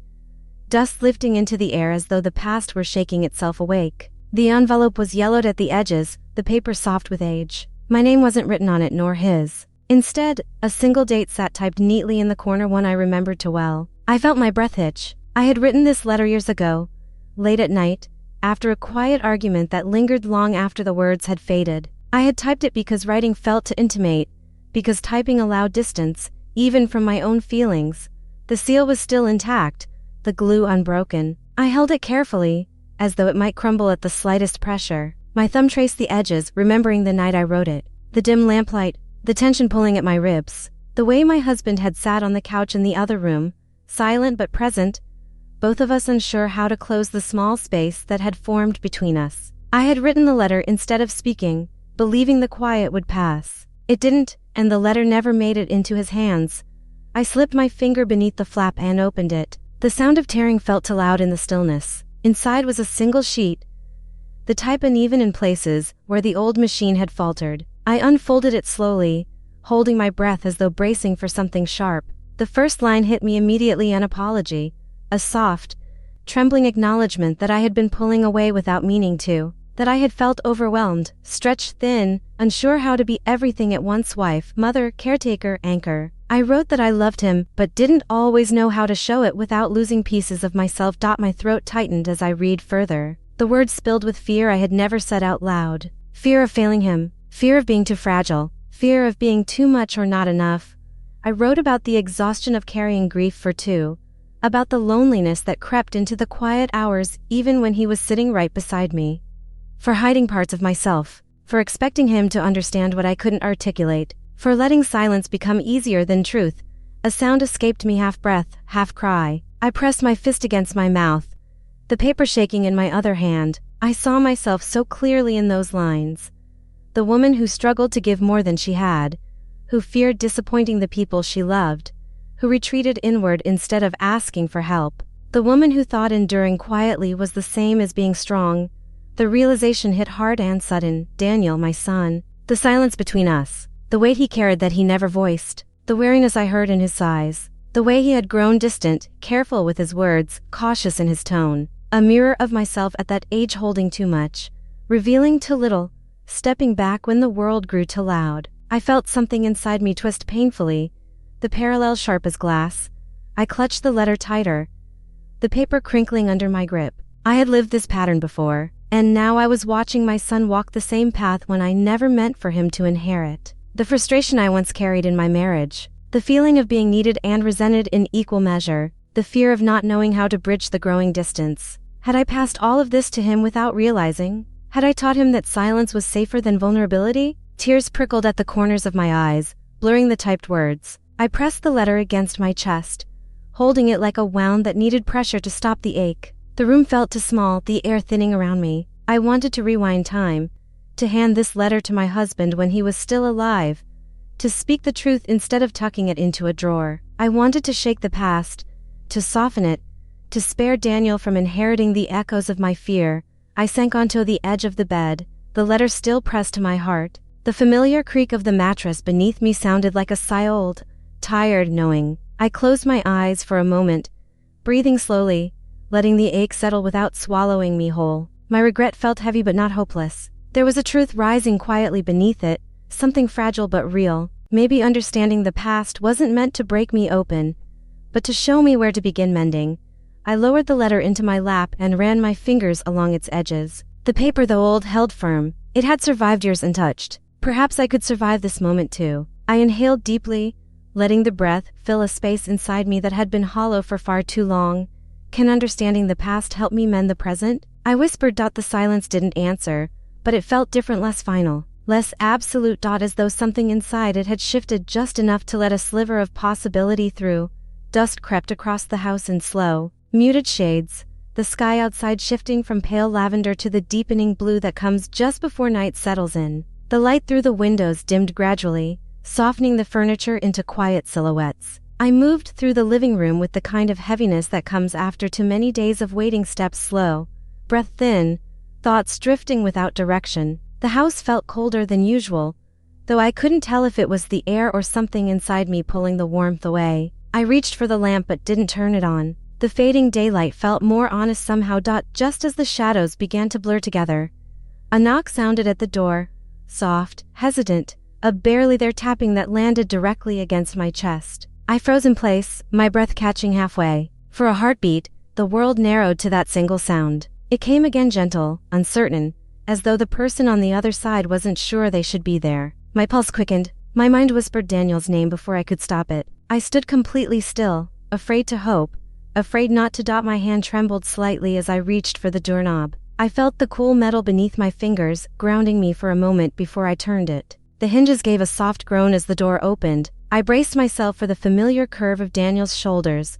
dust lifting into the air as though the past were shaking itself awake. The envelope was yellowed at the edges, the paper soft with age. My name wasn't written on it, nor his. Instead, a single date sat typed neatly in the corner, one I remembered too well. I felt my breath hitch. I had written this letter years ago, late at night, after a quiet argument that lingered long after the words had faded. I had typed it because writing felt to intimate, because typing allowed distance, even from my own feelings. The seal was still intact, the glue unbroken. I held it carefully, as though it might crumble at the slightest pressure. My thumb traced the edges, remembering the night I wrote it. The dim lamplight, the tension pulling at my ribs. The way my husband had sat on the couch in the other room, silent but present, both of us unsure how to close the small space that had formed between us. I had written the letter instead of speaking, believing the quiet would pass. It didn't, and the letter never made it into his hands. I slipped my finger beneath the flap and opened it. The sound of tearing felt too loud in the stillness. Inside was a single sheet, the type uneven in places where the old machine had faltered. I unfolded it slowly, holding my breath as though bracing for something sharp. The first line hit me immediately, an apology, a soft, trembling acknowledgement that I had been pulling away without meaning to, that I had felt overwhelmed, stretched thin, unsure how to be everything at once: wife, mother, caretaker, anchor. I wrote that I loved him, but didn't always know how to show it without losing pieces of myself. My throat tightened as I read further. The words spilled with fear I had never said out loud. Fear of failing him, fear of being too fragile, fear of being too much or not enough. I wrote about the exhaustion of carrying grief for two, about the loneliness that crept into the quiet hours even when he was sitting right beside me, for hiding parts of myself, for expecting him to understand what I couldn't articulate, for letting silence become easier than truth. A sound escaped me, half breath, half cry. I pressed my fist against my mouth, the paper shaking in my other hand. I saw myself so clearly in those lines. The woman who struggled to give more than she had, who feared disappointing the people she loved, who retreated inward instead of asking for help. The woman who thought enduring quietly was the same as being strong. The realization hit hard and sudden. Daniel, my son. The silence between us. The weight he carried that he never voiced. The weariness I heard in his sighs. The way he had grown distant, careful with his words, cautious in his tone. A mirror of myself at that age, holding too much, revealing too little, stepping back when the world grew too loud. I felt something inside me twist painfully, the parallel sharp as glass. I clutched the letter tighter, the paper crinkling under my grip. I had lived this pattern before, and now I was watching my son walk the same path when I never meant for him to inherit. The frustration I once carried in my marriage, the feeling of being needed and resented in equal measure, the fear of not knowing how to bridge the growing distance. Had I passed all of this to him without realizing? Had I taught him that silence was safer than vulnerability? Tears prickled at the corners of my eyes, blurring the typed words. I pressed the letter against my chest, holding it like a wound that needed pressure to stop the ache. The room felt too small, the air thinning around me. I wanted to rewind time, to hand this letter to my husband when he was still alive, to speak the truth instead of tucking it into a drawer. I wanted to shake the past, to soften it, to spare Daniel from inheriting the echoes of my fear. I sank onto the edge of the bed, the letter still pressed to my heart. The familiar creak of the mattress beneath me sounded like a sigh, old, tired, knowing. I closed my eyes for a moment, breathing slowly, letting the ache settle without swallowing me whole. My regret felt heavy but not hopeless. There was a truth rising quietly beneath it, something fragile but real. Maybe understanding the past wasn't meant to break me open, but to show me where to begin mending. I lowered the letter into my lap and ran my fingers along its edges. The paper, though old, held firm. It had survived years untouched. Perhaps I could survive this moment too. I inhaled deeply, letting the breath fill a space inside me that had been hollow for far too long. Can understanding the past help me mend the present? I whispered. The silence didn't answer, but it felt different, less final, less absolute. As though something inside it had shifted just enough to let a sliver of possibility through. Dust crept across the house in slow, muted shades, the sky outside shifting from pale lavender to the deepening blue that comes just before night settles in. The light through the windows dimmed gradually, softening the furniture into quiet silhouettes. I moved through the living room with the kind of heaviness that comes after too many days of waiting, steps slow, breath thin, thoughts drifting without direction. The house felt colder than usual, though I couldn't tell if it was the air or something inside me pulling the warmth away. I reached for the lamp but didn't turn it on. The fading daylight felt more honest somehow. Just as the shadows began to blur together, a knock sounded at the door, soft, hesitant, a barely there tapping that landed directly against my chest. I froze in place, my breath catching halfway. For a heartbeat, the world narrowed to that single sound. It came again, gentle, uncertain, as though the person on the other side wasn't sure they should be there. My pulse quickened. My mind whispered Daniel's name before I could stop it. I stood completely still, afraid to hope, afraid not to. My hand trembled slightly as I reached for the doorknob. I felt the cool metal beneath my fingers, grounding me for a moment before I turned it. The hinges gave a soft groan as the door opened. I braced myself for the familiar curve of Daniel's shoulders,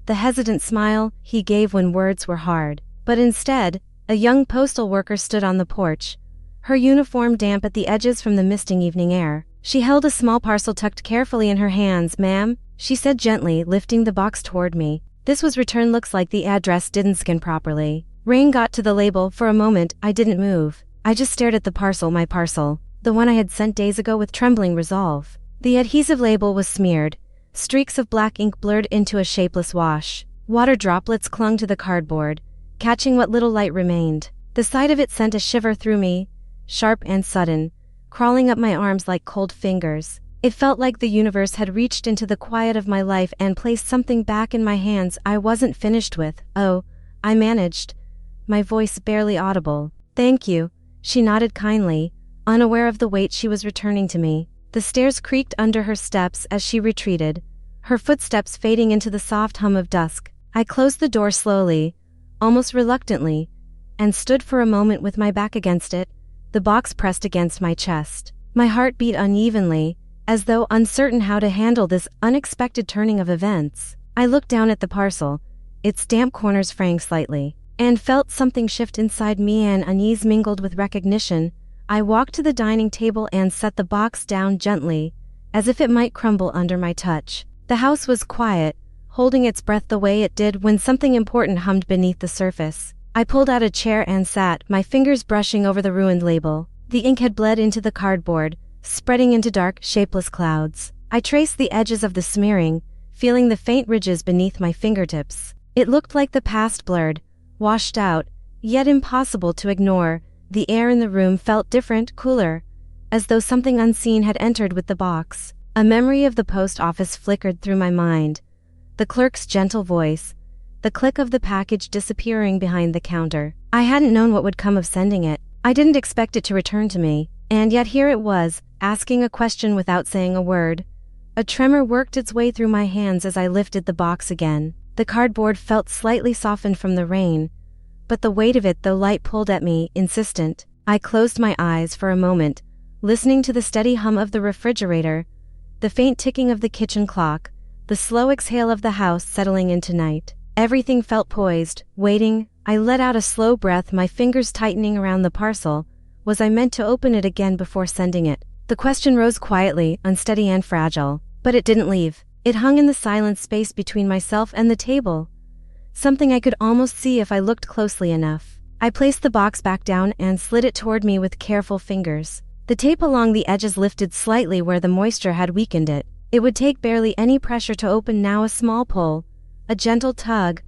the hesitant smile he gave when words were hard. But instead, a young postal worker stood on the porch, her uniform damp at the edges from the misting evening air. She held a small parcel tucked carefully in her hands. "Ma'am," she said gently, lifting the box toward me. "This was returned. Looks like the address didn't scan properly." Rain got to the label. For a moment, I didn't move. I just stared at the parcel, my parcel, the one I had sent days ago, with trembling resolve. The adhesive label was smeared. Streaks of black ink blurred into a shapeless wash. Water droplets clung to the cardboard, catching what little light remained. The sight of it sent a shiver through me, sharp and sudden, crawling up my arms like cold fingers. It felt like the universe had reached into the quiet of my life and placed something back in my hands I wasn't finished with. "Oh," I managed, my voice barely audible. "Thank you," she nodded kindly, unaware of the weight she was returning to me. The stairs creaked under her steps as she retreated, her footsteps fading into the soft hum of dusk. I closed the door slowly, almost reluctantly, and stood for a moment with my back against it, the box pressed against my chest. My heart beat unevenly, as though uncertain how to handle this unexpected turning of events. I looked down at the parcel, its damp corners fraying slightly, and felt something shift inside me. An unease mingled with recognition. I walked to the dining table and set the box down gently, as if it might crumble under my touch. The house was quiet, holding its breath the way it did when something important hummed beneath the surface. I pulled out a chair and sat, my fingers brushing over the ruined label. The ink had bled into the cardboard, spreading into dark, shapeless clouds. I traced the edges of the smearing, feeling the faint ridges beneath my fingertips. It looked like the past, blurred, washed out, yet impossible to ignore. The air in the room felt different, cooler, as though something unseen had entered with the box. A memory of the post office flickered through my mind. The clerk's gentle voice, the click of the package disappearing behind the counter. I hadn't known what would come of sending it. I didn't expect it to return to me, and yet here it was, asking a question without saying a word. A tremor worked its way through my hands as I lifted the box again. The cardboard felt slightly softened from the rain, but the weight of it, the light pulled at me, insistent. I closed my eyes for a moment, listening to the steady hum of the refrigerator, the faint ticking of the kitchen clock, the slow exhale of the house settling into night. Everything felt poised, waiting. I let out a slow breath, my fingers tightening around the parcel. Was I meant to open it again before sending it? The question rose quietly, unsteady and fragile, but it didn't leave. It hung in the silent space between myself and the table, something I could almost see if I looked closely enough. I placed the box back down and slid it toward me with careful fingers. The tape along the edges lifted slightly where the moisture had weakened it. It would take barely any pressure to open now. A small pull, a gentle tug.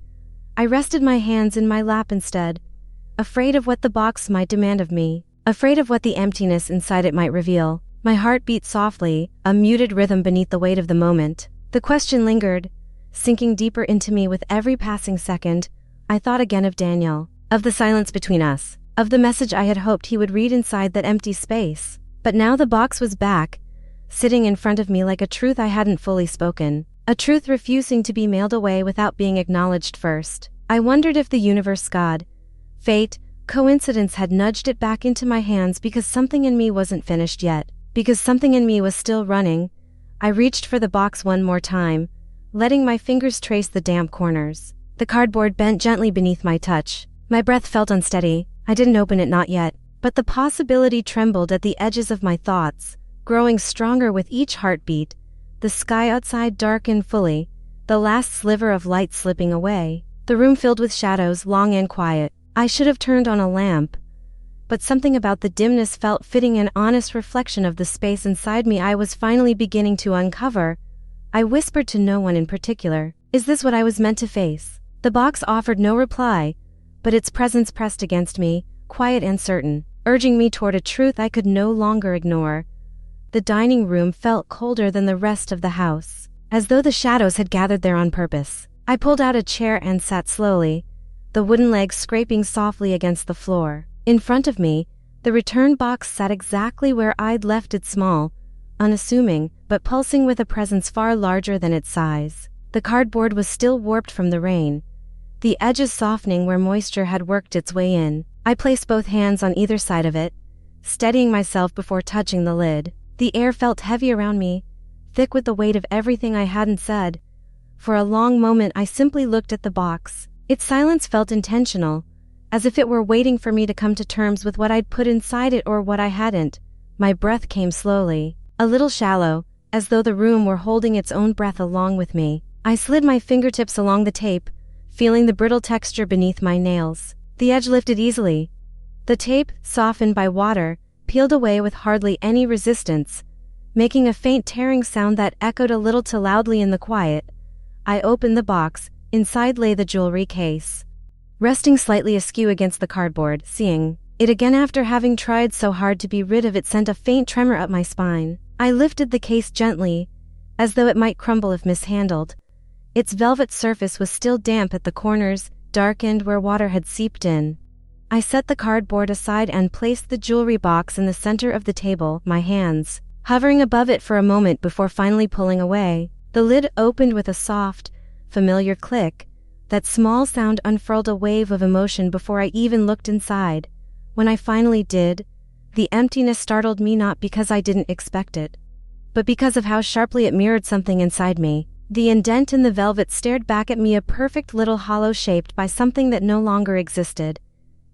I rested my hands in my lap instead, afraid of what the box might demand of me, afraid of what the emptiness inside it might reveal. My heart beat softly, a muted rhythm beneath the weight of the moment. The question lingered, sinking deeper into me with every passing second. I thought again of Daniel, of the silence between us, of the message I had hoped he would read inside that empty space. But now the box was back, sitting in front of me like a truth I hadn't fully spoken, a truth refusing to be mailed away without being acknowledged first. I wondered if the universe, God, fate, coincidence had nudged it back into my hands because something in me wasn't finished yet, because something in me was still running. I reached for the box one more time, letting my fingers trace the damp corners. The cardboard bent gently beneath my touch. My breath felt unsteady. I didn't open it, not yet. But the possibility trembled at the edges of my thoughts, growing stronger with each heartbeat. The sky outside darkened fully, the last sliver of light slipping away. The room filled with shadows, long and quiet. I should have turned on a lamp, but something about the dimness felt fitting, an honest reflection of the space inside me I was finally beginning to uncover. I whispered to no one in particular, "Is this what I was meant to face?" The box offered no reply, but its presence pressed against me, quiet and certain, urging me toward a truth I could no longer ignore. The dining room felt colder than the rest of the house, as though the shadows had gathered there on purpose. I pulled out a chair and sat slowly, the wooden legs scraping softly against the floor. In front of me, the return box sat exactly where I'd left it, small, unassuming, but pulsing with a presence far larger than its size. The cardboard was still warped from the rain, the edges softening where moisture had worked its way in. I placed both hands on either side of it, steadying myself before touching the lid. The air felt heavy around me, thick with the weight of everything I hadn't said. For a long moment I simply looked at the box. Its silence felt intentional, as if it were waiting for me to come to terms with what I'd put inside it or what I hadn't. My breath came slowly, a little shallow, as though the room were holding its own breath along with me. I slid my fingertips along the tape, feeling the brittle texture beneath my nails. The edge lifted easily. The tape, softened by water, peeled away with hardly any resistance, making a faint tearing sound that echoed a little too loudly in the quiet. I opened the box. Inside lay the jewelry case, resting slightly askew against the cardboard. Seeing it again after having tried so hard to be rid of it sent a faint tremor up my spine. I lifted the case gently, as though it might crumble if mishandled. Its velvet surface was still damp at the corners, darkened where water had seeped in. I set the cardboard aside and placed the jewelry box in the center of the table, my hands hovering above it for a moment before finally pulling away. The lid opened with a soft, familiar click. That small sound unfurled a wave of emotion before I even looked inside. When I finally did, the emptiness startled me, not because I didn't expect it, but because of how sharply it mirrored something inside me. The indent in the velvet stared back at me, a perfect little hollow shaped by something that no longer existed.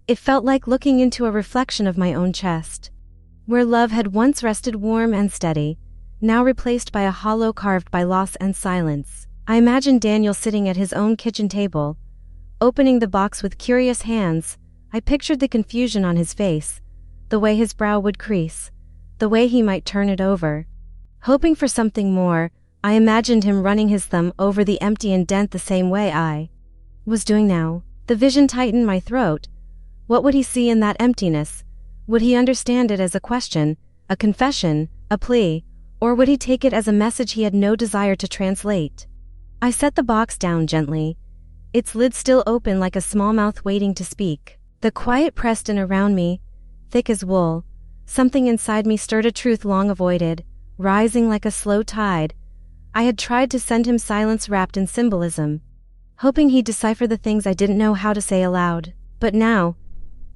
It felt like looking into a reflection of my own chest, where love had once rested warm and steady, now replaced by a hollow carved by loss and silence. I imagined Daniel sitting at his own kitchen table, opening the box with curious hands. I pictured the confusion on his face, the way his brow would crease, the way he might turn it over, hoping for something more. I imagined him running his thumb over the empty indent the same way I was doing now. The vision tightened my throat. What would he see in that emptiness? Would he understand it as a question, a confession, a plea, or would he take it as a message he had no desire to translate? I set the box down gently, its lid still open like a small mouth waiting to speak. The quiet pressed in around me, thick as wool. Something inside me stirred a truth long avoided, rising like a slow tide. I had tried to send him silence wrapped in symbolism, hoping he'd decipher the things I didn't know how to say aloud. But now,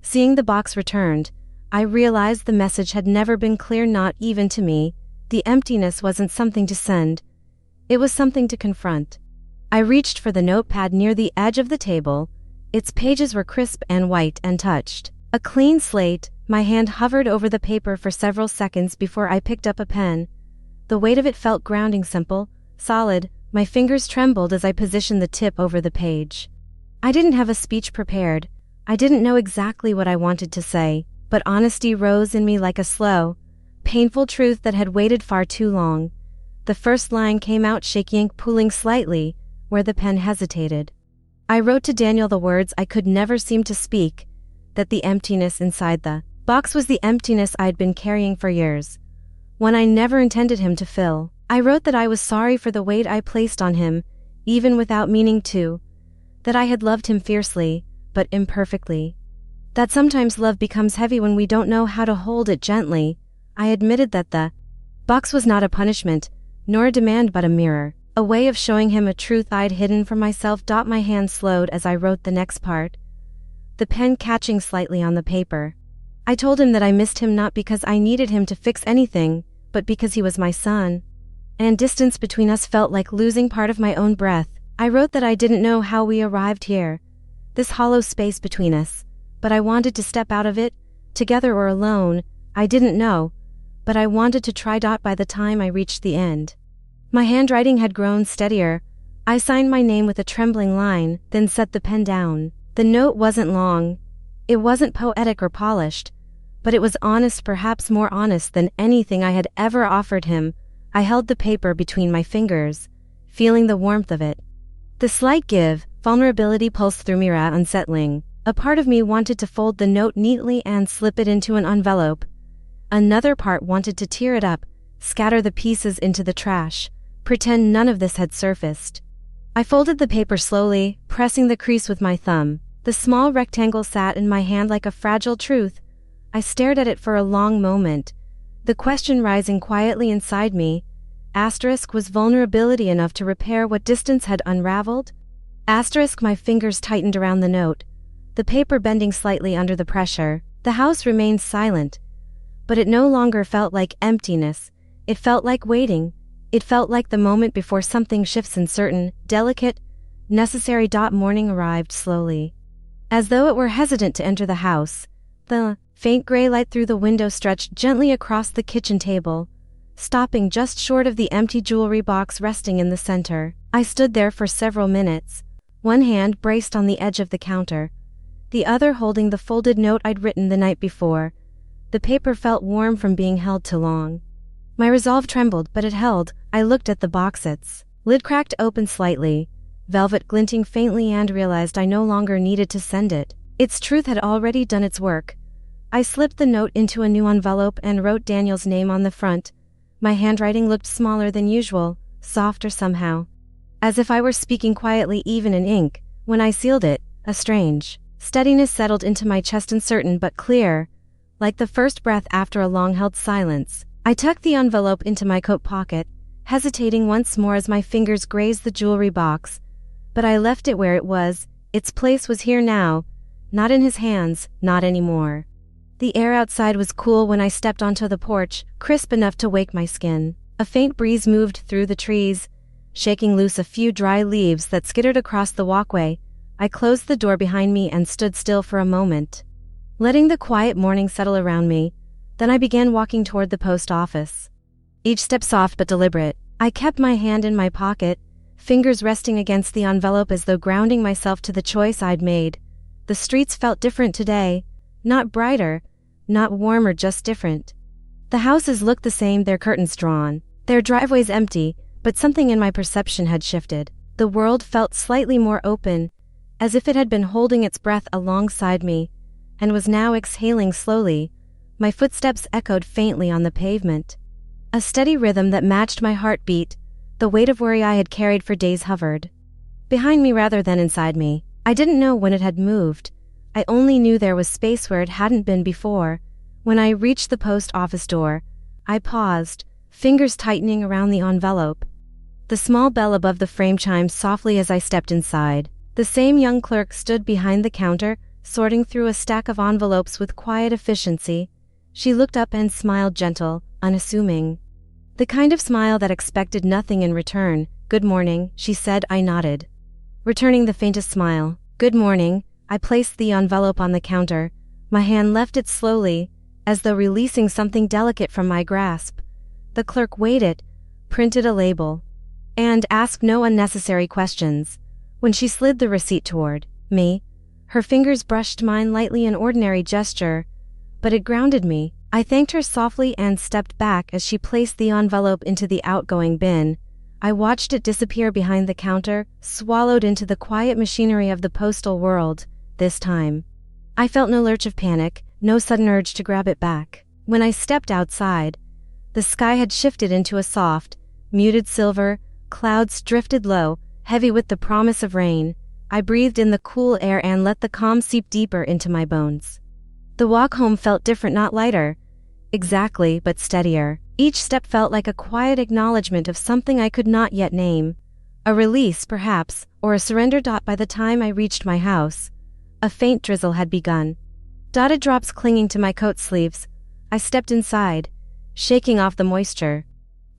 seeing the box returned, I realized the message had never been clear, not even to me. The emptiness wasn't something to send. It was something to confront. I reached for the notepad near the edge of the table. Its pages were crisp and white and touched. A clean slate. My hand hovered over the paper for several seconds before I picked up a pen. The weight of it felt grounding, simple, solid. My fingers trembled as I positioned the tip over the page. I didn't have a speech prepared. I didn't know exactly what I wanted to say, but honesty rose in me like a slow, painful truth that had waited far too long. The first line came out shaky, ink pooling slightly where the pen hesitated. I wrote to Daniel the words I could never seem to speak, that the emptiness inside the box was the emptiness I'd been carrying for years, one I never intended him to fill. I wrote that I was sorry for the weight I placed on him, even without meaning to, that I had loved him fiercely, but imperfectly, that sometimes love becomes heavy when we don't know how to hold it gently. I admitted that the box was not a punishment, nor a demand, but a mirror, a way of showing him a truth I'd hidden from myself. My hand slowed as I wrote the next part, the pen catching slightly on the paper. I told him that I missed him, not because I needed him to fix anything, but because he was my son, and distance between us felt like losing part of my own breath. I wrote that I didn't know how we arrived here, this hollow space between us, but I wanted to step out of it, together or alone, I didn't know, but I wanted to try. By the time I reached the end, my handwriting had grown steadier. I signed my name with a trembling line, then set the pen down. The note wasn't long. It wasn't poetic or polished, but it was honest, perhaps more honest than anything I had ever offered him. I held the paper between my fingers, feeling the warmth of it. The slight vulnerability pulsed through me, unsettling. A part of me wanted to fold the note neatly and slip it into an envelope. Another part wanted to tear it up, scatter the pieces into the trash, pretend none of this had surfaced. I folded the paper slowly, pressing the crease with my thumb. The small rectangle sat in my hand like a fragile truth. I stared at it for a long moment, the question rising quietly inside me. Was vulnerability enough to repair what distance had unraveled? My fingers tightened around the note, the paper bending slightly under the pressure. The house remained silent, but it no longer felt like emptiness. It felt like waiting. It felt like the moment before something shifts, uncertain, delicate, necessary. Morning arrived slowly, as though it were hesitant to enter the house. The faint gray light through the window stretched gently across the kitchen table, stopping just short of the empty jewelry box resting in the center. I stood there for several minutes, one hand braced on the edge of the counter, the other holding the folded note I'd written the night before. The paper felt warm from being held too long. My resolve trembled, but it held. I looked at the box, its lid cracked open slightly, velvet glinting faintly, and realized I no longer needed to send it. Its truth had already done its work. I slipped the note into a new envelope and wrote Daniel's name on the front. My handwriting looked smaller than usual, softer somehow, as if I were speaking quietly even in ink. When I sealed it, a strange steadiness settled into my chest, uncertain but clear, like the first breath after a long-held silence. I tucked the envelope into my coat pocket, hesitating once more as my fingers grazed the jewelry box. But I left it where it was. Its place was here now, not in his hands, not anymore. The air outside was cool when I stepped onto the porch, crisp enough to wake my skin. A faint breeze moved through the trees, shaking loose a few dry leaves that skittered across the walkway. I closed the door behind me and stood still for a moment, letting the quiet morning settle around me. Then I began walking toward the post office, each step soft but deliberate. I kept my hand in my pocket, fingers resting against the envelope as though grounding myself to the choice I'd made. The streets felt different today, not brighter, not warmer, just different. The houses looked the same, their curtains drawn, their driveways empty, but something in my perception had shifted. The world felt slightly more open, as if it had been holding its breath alongside me, and was now exhaling slowly. My footsteps echoed faintly on the pavement, a steady rhythm that matched my heartbeat. The weight of worry I had carried for days hovered behind me rather than inside me. I didn't know when it had moved. I only knew there was space where it hadn't been before. When I reached the post office door, I paused, fingers tightening around the envelope. The small bell above the frame chimed softly as I stepped inside. The same young clerk stood behind the counter, sorting through a stack of envelopes with quiet efficiency. She looked up and smiled, gentle, unassuming, the kind of smile that expected nothing in return. "Good morning," she said. I nodded, returning the faintest smile. "Good morning." I placed the envelope on the counter. My hand left it slowly, as though releasing something delicate from my grasp. The clerk weighed it, printed a label, and asked no unnecessary questions. When she slid the receipt toward me, her fingers brushed mine lightly, an ordinary gesture, but it grounded me. I thanked her softly and stepped back as she placed the envelope into the outgoing bin. I watched it disappear behind the counter, swallowed into the quiet machinery of the postal world. This time, I felt no lurch of panic, no sudden urge to grab it back. When I stepped outside, the sky had shifted into a soft, muted silver. Clouds drifted low, heavy with the promise of rain. I breathed in the cool air and let the calm seep deeper into my bones. The walk home felt different, not lighter, exactly, but steadier. Each step felt like a quiet acknowledgement of something I could not yet name. A release, perhaps, or a surrender. By the time I reached my house, a faint drizzle had begun, dotted drops clinging to my coat sleeves. I stepped inside, shaking off the moisture,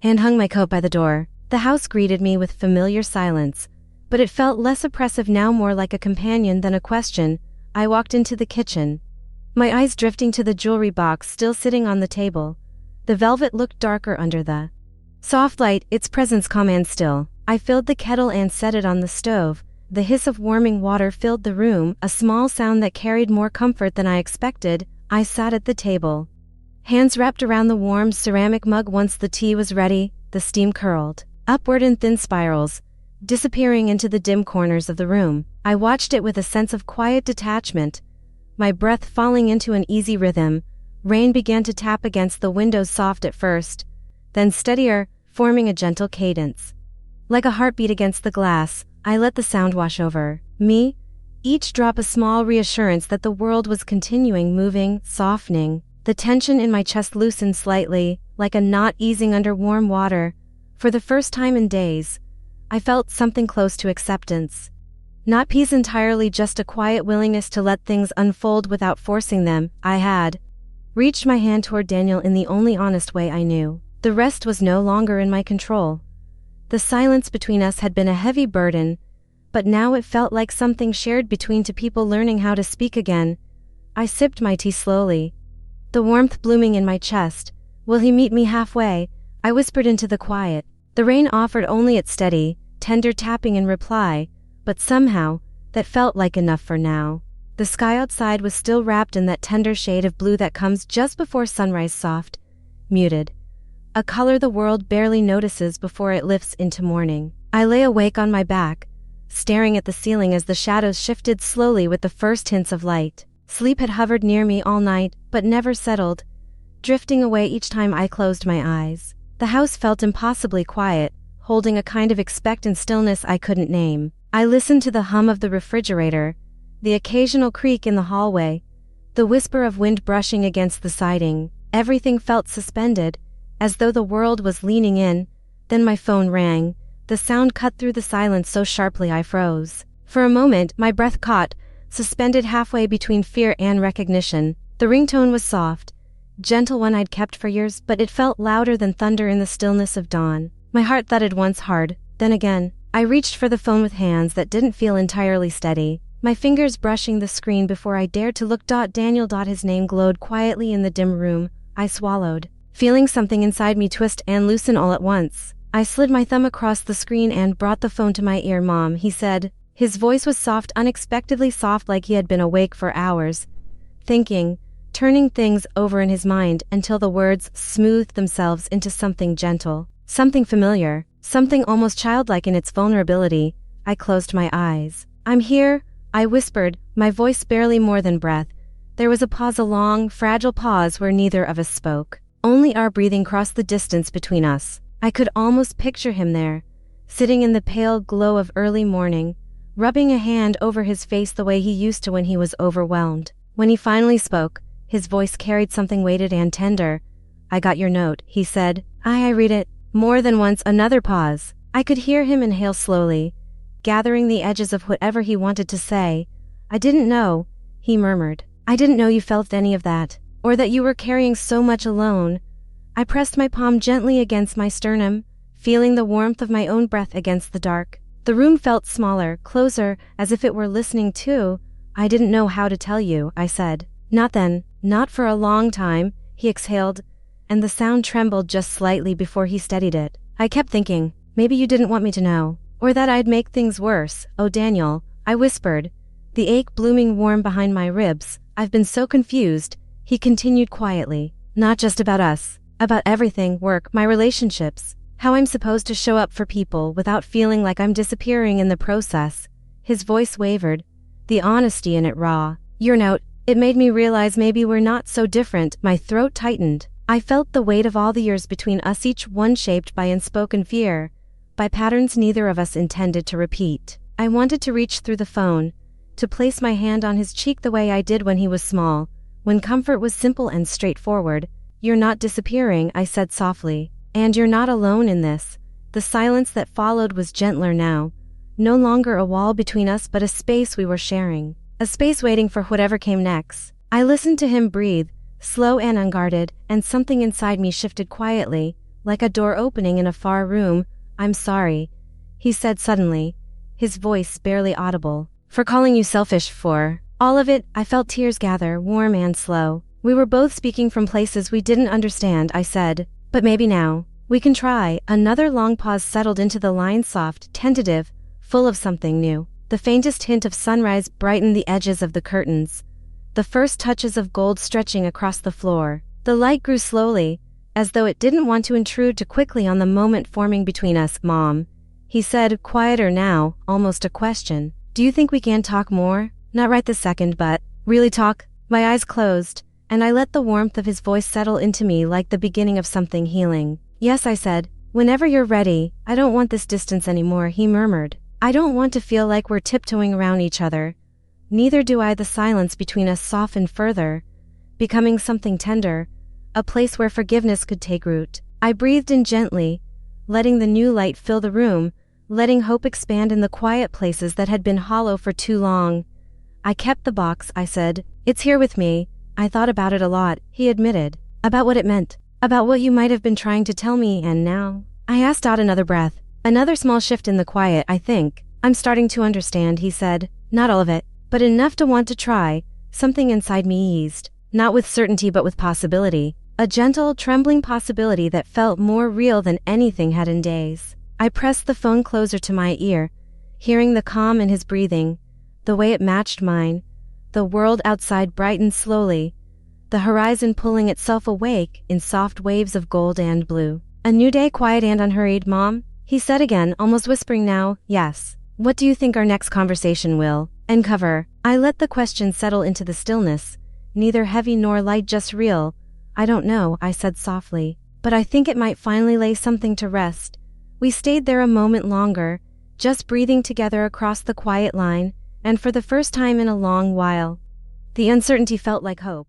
and hung my coat by the door. The house greeted me with familiar silence, but it felt less oppressive now, more like a companion than a question. I walked into the kitchen, my eyes drifting to the jewelry box still sitting on the table. The velvet looked darker under the soft light, its presence calm and still. I filled the kettle and set it on the stove. The hiss of warming water filled the room, a small sound that carried more comfort than I expected. I sat at the table, hands wrapped around the warm ceramic mug. Once the tea was ready, the steam curled upward in thin spirals, disappearing into the dim corners of the room. I watched it with a sense of quiet detachment, my breath falling into an easy rhythm. Rain began to tap against the windows, soft at first, then steadier, forming a gentle cadence. Like a heartbeat against the glass, I let the sound wash over me, each drop a small reassurance that the world was continuing moving, softening. The tension in my chest loosened slightly, like a knot easing under warm water. For the first time in days, I felt something close to acceptance. Not peace entirely, just a quiet willingness to let things unfold without forcing them. I had reached my hand toward Daniel in the only honest way I knew. The rest was no longer in my control. The silence between us had been a heavy burden, but now it felt like something shared between two people learning how to speak again. I sipped my tea slowly, the warmth blooming in my chest. Will he meet me halfway? I whispered into the quiet. The rain offered only its steady, tender tapping in reply, but somehow, that felt like enough for now. The sky outside was still wrapped in that tender shade of blue that comes just before sunrise, soft, muted. A color the world barely notices before it lifts into morning. I lay awake on my back, staring at the ceiling as the shadows shifted slowly with the first hints of light. Sleep had hovered near me all night, but never settled, drifting away each time I closed my eyes. The house felt impossibly quiet, holding a kind of expectant stillness I couldn't name. I listened to the hum of the refrigerator, the occasional creak in the hallway, the whisper of wind brushing against the siding. Everything felt suspended, as though the world was leaning in. Then my phone rang. The sound cut through the silence so sharply I froze. For a moment, my breath caught, suspended halfway between fear and recognition. The ringtone was soft, gentle, one I'd kept for years, but it felt louder than thunder in the stillness of dawn. My heart thudded once hard, then again. I reached for the phone with hands that didn't feel entirely steady, my fingers brushing the screen before I dared to look. Daniel. His name glowed quietly in the dim room. I swallowed, feeling something inside me twist and loosen all at once. I slid my thumb across the screen and brought the phone to my ear. Mom, he said. His voice was soft, unexpectedly soft, like he had been awake for hours, thinking, turning things over in his mind until the words smoothed themselves into something gentle, something familiar, something almost childlike in its vulnerability. I closed my eyes. I'm here, I whispered, my voice barely more than breath. There was a pause, a long, fragile pause where neither of us spoke. Only our breathing crossed the distance between us. I could almost picture him there, sitting in the pale glow of early morning, rubbing a hand over his face the way he used to when he was overwhelmed. When he finally spoke, his voice carried something weighted and tender. I got your note, he said. I read it. More than once. Another pause. I could hear him inhale slowly, gathering the edges of whatever he wanted to say. I didn't know, he murmured. I didn't know you felt any of that, or that you were carrying so much alone. I pressed my palm gently against my sternum, feeling the warmth of my own breath against the dark. The room felt smaller, closer, as if it were listening too. I didn't know how to tell you, I said. Not then, not for a long time, he exhaled, and the sound trembled just slightly before he steadied it. I kept thinking, maybe you didn't want me to know, or that I'd make things worse. Oh, Daniel, I whispered, the ache blooming warm behind my ribs. I've been so confused, he continued quietly. Not just about us, about everything, work, my relationships, how I'm supposed to show up for people without feeling like I'm disappearing in the process. His voice wavered, the honesty in it raw. Your note, it made me realize maybe we're not so different. My throat tightened. I felt the weight of all the years between us, each one shaped by unspoken fear, by patterns neither of us intended to repeat. I wanted to reach through the phone, to place my hand on his cheek the way I did when he was small, when comfort was simple and straightforward. You're not disappearing, I said softly, and you're not alone in this. The silence that followed was gentler now, no longer a wall between us but a space we were sharing, a space waiting for whatever came next. I listened to him breathe, slow and unguarded, and something inside me shifted quietly, like a door opening in a far room. I'm sorry, he said suddenly, his voice barely audible. For calling you selfish, for all of it. I felt tears gather, warm and slow. We were both speaking from places we didn't understand, I said. But maybe now, we can try. Another long pause settled into the line, soft, tentative, full of something new. The faintest hint of sunrise brightened the edges of the curtains, the first touches of gold stretching across the floor. The light grew slowly, as though it didn't want to intrude too quickly on the moment forming between us. Mom, he said, quieter now, almost a question. Do you think we can talk more? Not right this second, but really talk? My eyes closed, and I let the warmth of his voice settle into me like the beginning of something healing. Yes, I said. Whenever you're ready. I don't want this distance anymore, he murmured. I don't want to feel like we're tiptoeing around each other. Neither do I. The silence between us softened further, becoming something tender, a place where forgiveness could take root. I breathed in gently, letting the new light fill the room, letting hope expand in the quiet places that had been hollow for too long. I kept the box, I said. It's here with me. I thought about it a lot, he admitted. About what it meant. About what you might have been trying to tell me, and now? I asked out another breath. Another small shift in the quiet, I think. I'm starting to understand, he said. Not all of it, but enough to want to try. Something inside me eased. Not with certainty but with possibility. A gentle, trembling possibility that felt more real than anything had in days. I pressed the phone closer to my ear, hearing the calm in his breathing, the way it matched mine. The world outside brightened slowly, the horizon pulling itself awake in soft waves of gold and blue. A new day, quiet and unhurried. Mom, he said again, almost whispering now. Yes. What do you think our next conversation will uncover? I let the question settle into the stillness, neither heavy nor light, just real. I don't know, I said softly, but I think it might finally lay something to rest. We stayed there a moment longer, just breathing together across the quiet line, and for the first time in a long while, the uncertainty felt like hope.